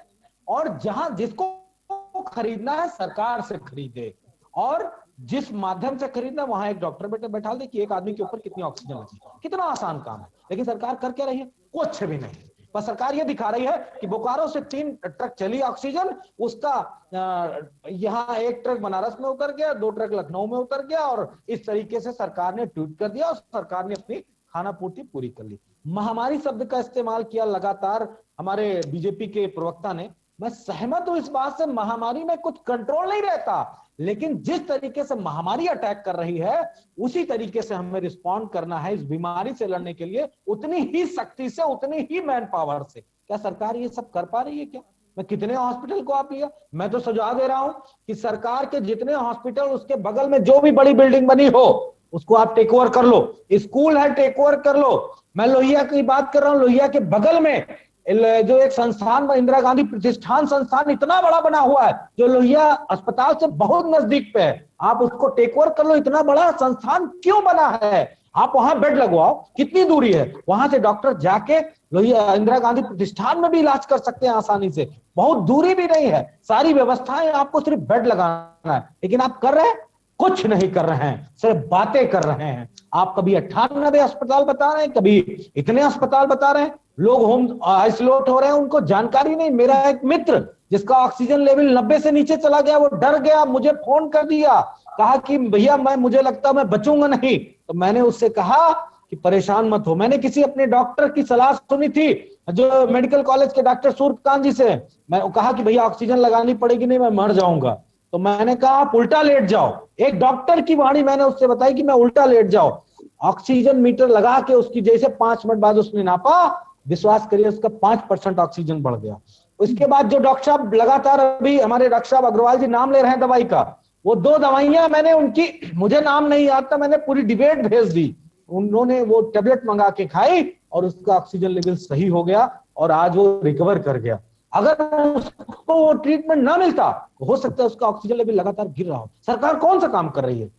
और जहां जिसको खरीदना है सरकार से खरीदे, और जिस माध्यम से खरीदना वहां एक डॉक्टर बैठा दे कि एक आदमी के ऊपर कितनी ऑक्सीजन लगी। कितना आसान काम है, लेकिन सरकार कर क्या रही है? कुछ भी नहीं। बस सरकार ये दिखा रही है कि बोकारो से 3 ट्रक चली ऑक्सीजन, उसका यहाँ 1 ट्रक बनारस में उतर गया, 2 ट्रक लखनऊ में उतर गया, और इस तरीके से सरकार ने ट्वीट कर दिया और सरकार ने अपनी खानापूर्ति पूरी कर ली। महामारी शब्द का इस्तेमाल किया लगातार हमारे बीजेपी के प्रवक्ता ने। मैं सहमत हूं इस बात से, महामारी में कुछ कंट्रोल नहीं रहता, लेकिन जिस तरीके से महामारी अटैक कर रही है उसी तरीके से हमें रिस्पॉन्ड करना है इस बीमारी से लड़ने के लिए, उतनी ही शक्ति से, उतनी ही मैन पावर से। क्या सरकार ये सब कर पा रही है? क्या मैं कितने हॉस्पिटल को आप लिया, मैं तो सुझाव दे रहा हूं कि सरकार के जितने हॉस्पिटल, उसके बगल में जो भी बड़ी बिल्डिंग बनी हो उसको आप टेक ओवर कर लो। स्कूल है, टेक ओवर कर लो। मैं लोहिया की बात कर रहा हूं, लोहिया के बगल में जो एक संस्थान, इंदिरा गांधी प्रतिष्ठान संस्थान इतना बड़ा बना हुआ है जो लोहिया अस्पताल से बहुत नजदीक पे है, आप उसको टेक ओवर कर लो। इतना बड़ा संस्थान क्यों बना है? आप वहां बेड लगवाओ। कितनी दूरी है वहां से? डॉक्टर जाके लोहिया इंदिरा गांधी प्रतिष्ठान में भी इलाज कर सकते हैं आसानी से, बहुत दूरी भी नहीं है। सारी व्यवस्थाएं, आपको सिर्फ बेड लगाना है। लेकिन आप कर रहे हैं? कुछ नहीं कर रहे हैं, सिर्फ बातें कर रहे हैं। आप कभी 98 अस्पताल बता रहे हैं, कभी इतने अस्पताल बता रहे हैं। लोग होम आइसोलेट हो रहे हैं, उनको जानकारी नहीं। मेरा एक मित्र जिसका ऑक्सीजन लेवल 90 से नीचे चला गया, वो डर गया, मुझे फोन कर दिया, कहा कि भैया मुझे लगता मैं बचूंगा नहीं। तो मैंने उससे कहा कि परेशान मत हो। मैंने किसी अपने डॉक्टर की सलाह सुनी थी, जो मेडिकल कॉलेज के डॉक्टर सूर्यकांत जी से, मैं कहा कि भैया ऑक्सीजन लगानी पड़ेगी, नहीं मैं मर जाऊंगा। तो मैंने कहा आप उल्टा लेट जाओ। एक डॉक्टर की वाणी मैंने उससे बताई कि मैं उल्टा लेट जाओ। ऑक्सीजन मीटर लगा के उसकी जैसे 5 मिनट बाद उसने नापा, विश्वास करिए उसका 5% ऑक्सीजन बढ़ गया। उसके बाद जो डॉक्टर साहब लगातार, अभी हमारे डॉक्टर साहब अग्रवाल जी नाम ले रहे हैं दवाई का, वो 2 दवाइयां मैंने उनकी, मुझे नाम नहीं आता, मैंने पूरी डिबेट भेज दी। उन्होंने वो टेबलेट मंगा के खाई और उसका ऑक्सीजन लेवल सही हो गया और आज वो रिकवर कर गया। अगर उसको वो ट्रीटमेंट ना मिलता हो सकता है उसका ऑक्सीजन लेवल लगातार गिर रहा हो। सरकार कौन सा काम कर रही है?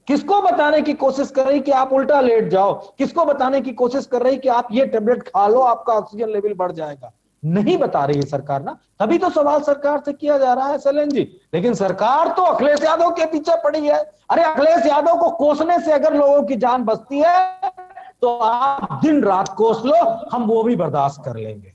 किसको बताने की कोशिश कर रही कि आप उल्टा लेट जाओ? किसको बताने की कोशिश कर रही कि आप ये टेबलेट खा लो, आपका ऑक्सीजन लेवल बढ़ जाएगा? नहीं बता रही है सरकार ना, तभी तो सवाल सरकार से किया जा रहा है सैलन जी। लेकिन सरकार तो अखिलेश यादव के पीछे पड़ी है। अरे अखिलेश यादव को कोसने से अगर लोगों की जान बचती है तो आप दिन रात कोस लो, हम वो भी बर्दाश्त कर लेंगे।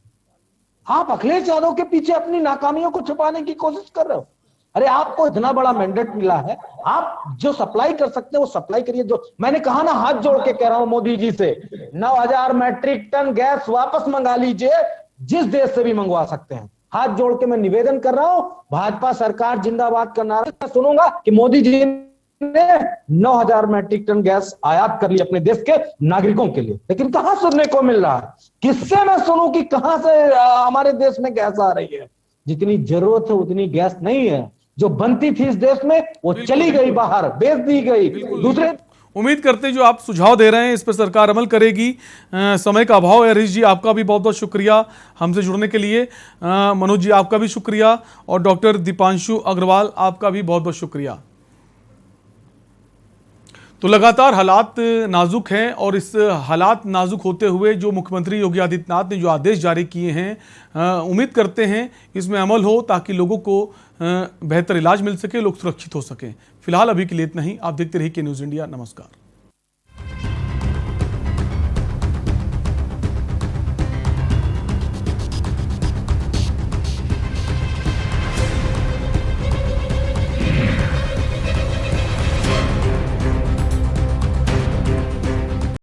आप अखिलेश यादव के पीछे अपनी नाकामियों को छुपाने की कोशिश कर रहे हो। अरे आपको इतना बड़ा मैंडेट मिला है, आप जो सप्लाई कर सकते हो वो सप्लाई करिए। जो मैंने कहा ना, हाथ जोड़ के कह रहा हूं मोदी जी से, 9,000 मैट्रिक टन गैस वापस मंगा लीजिए, जिस देश से भी मंगवा सकते हैं। हाथ जोड़ के मैं निवेदन कर रहा हूं, भाजपा सरकार जिंदाबाद का नारा सुनूंगा कि मोदी जी ने 9,000 मैट्रिक टन गैस आयात कर ली अपने देश के नागरिकों के लिए। लेकिन कहां सुनने को मिल रहा है? किससे मैं सुनूं कि कहां से हमारे देश में गैस आ रही है? जितनी जरूरत है उतनी गैस नहीं है। जो बनती थी इस देश में वो चली गई बाहर, बेच दी गई दूसरे। उम्मीद करते हैं जो आप सुझाव दे रहे हैं इस पर सरकार अमल करेगी। समय का अभाव है। हरीश जी आपका भी बहुत बहुत शुक्रिया हमसे जुड़ने के लिए। मनोज जी आपका भी शुक्रिया, और डॉक्टर दीपांशु अग्रवाल आपका भी बहुत बहुत शुक्रिया। तो लगातार हालात नाजुक हैं, और इस हालात नाजुक होते हुए जो मुख्यमंत्री योगी आदित्यनाथ ने जो आदेश जारी किए हैं, उम्मीद करते हैं इसमें अमल हो ताकि लोगों को बेहतर इलाज मिल सके, लोग सुरक्षित हो सकें। फिलहाल अभी के लिए इतना ही। आप देखते रहिए के न्यूज़ इंडिया। नमस्कार।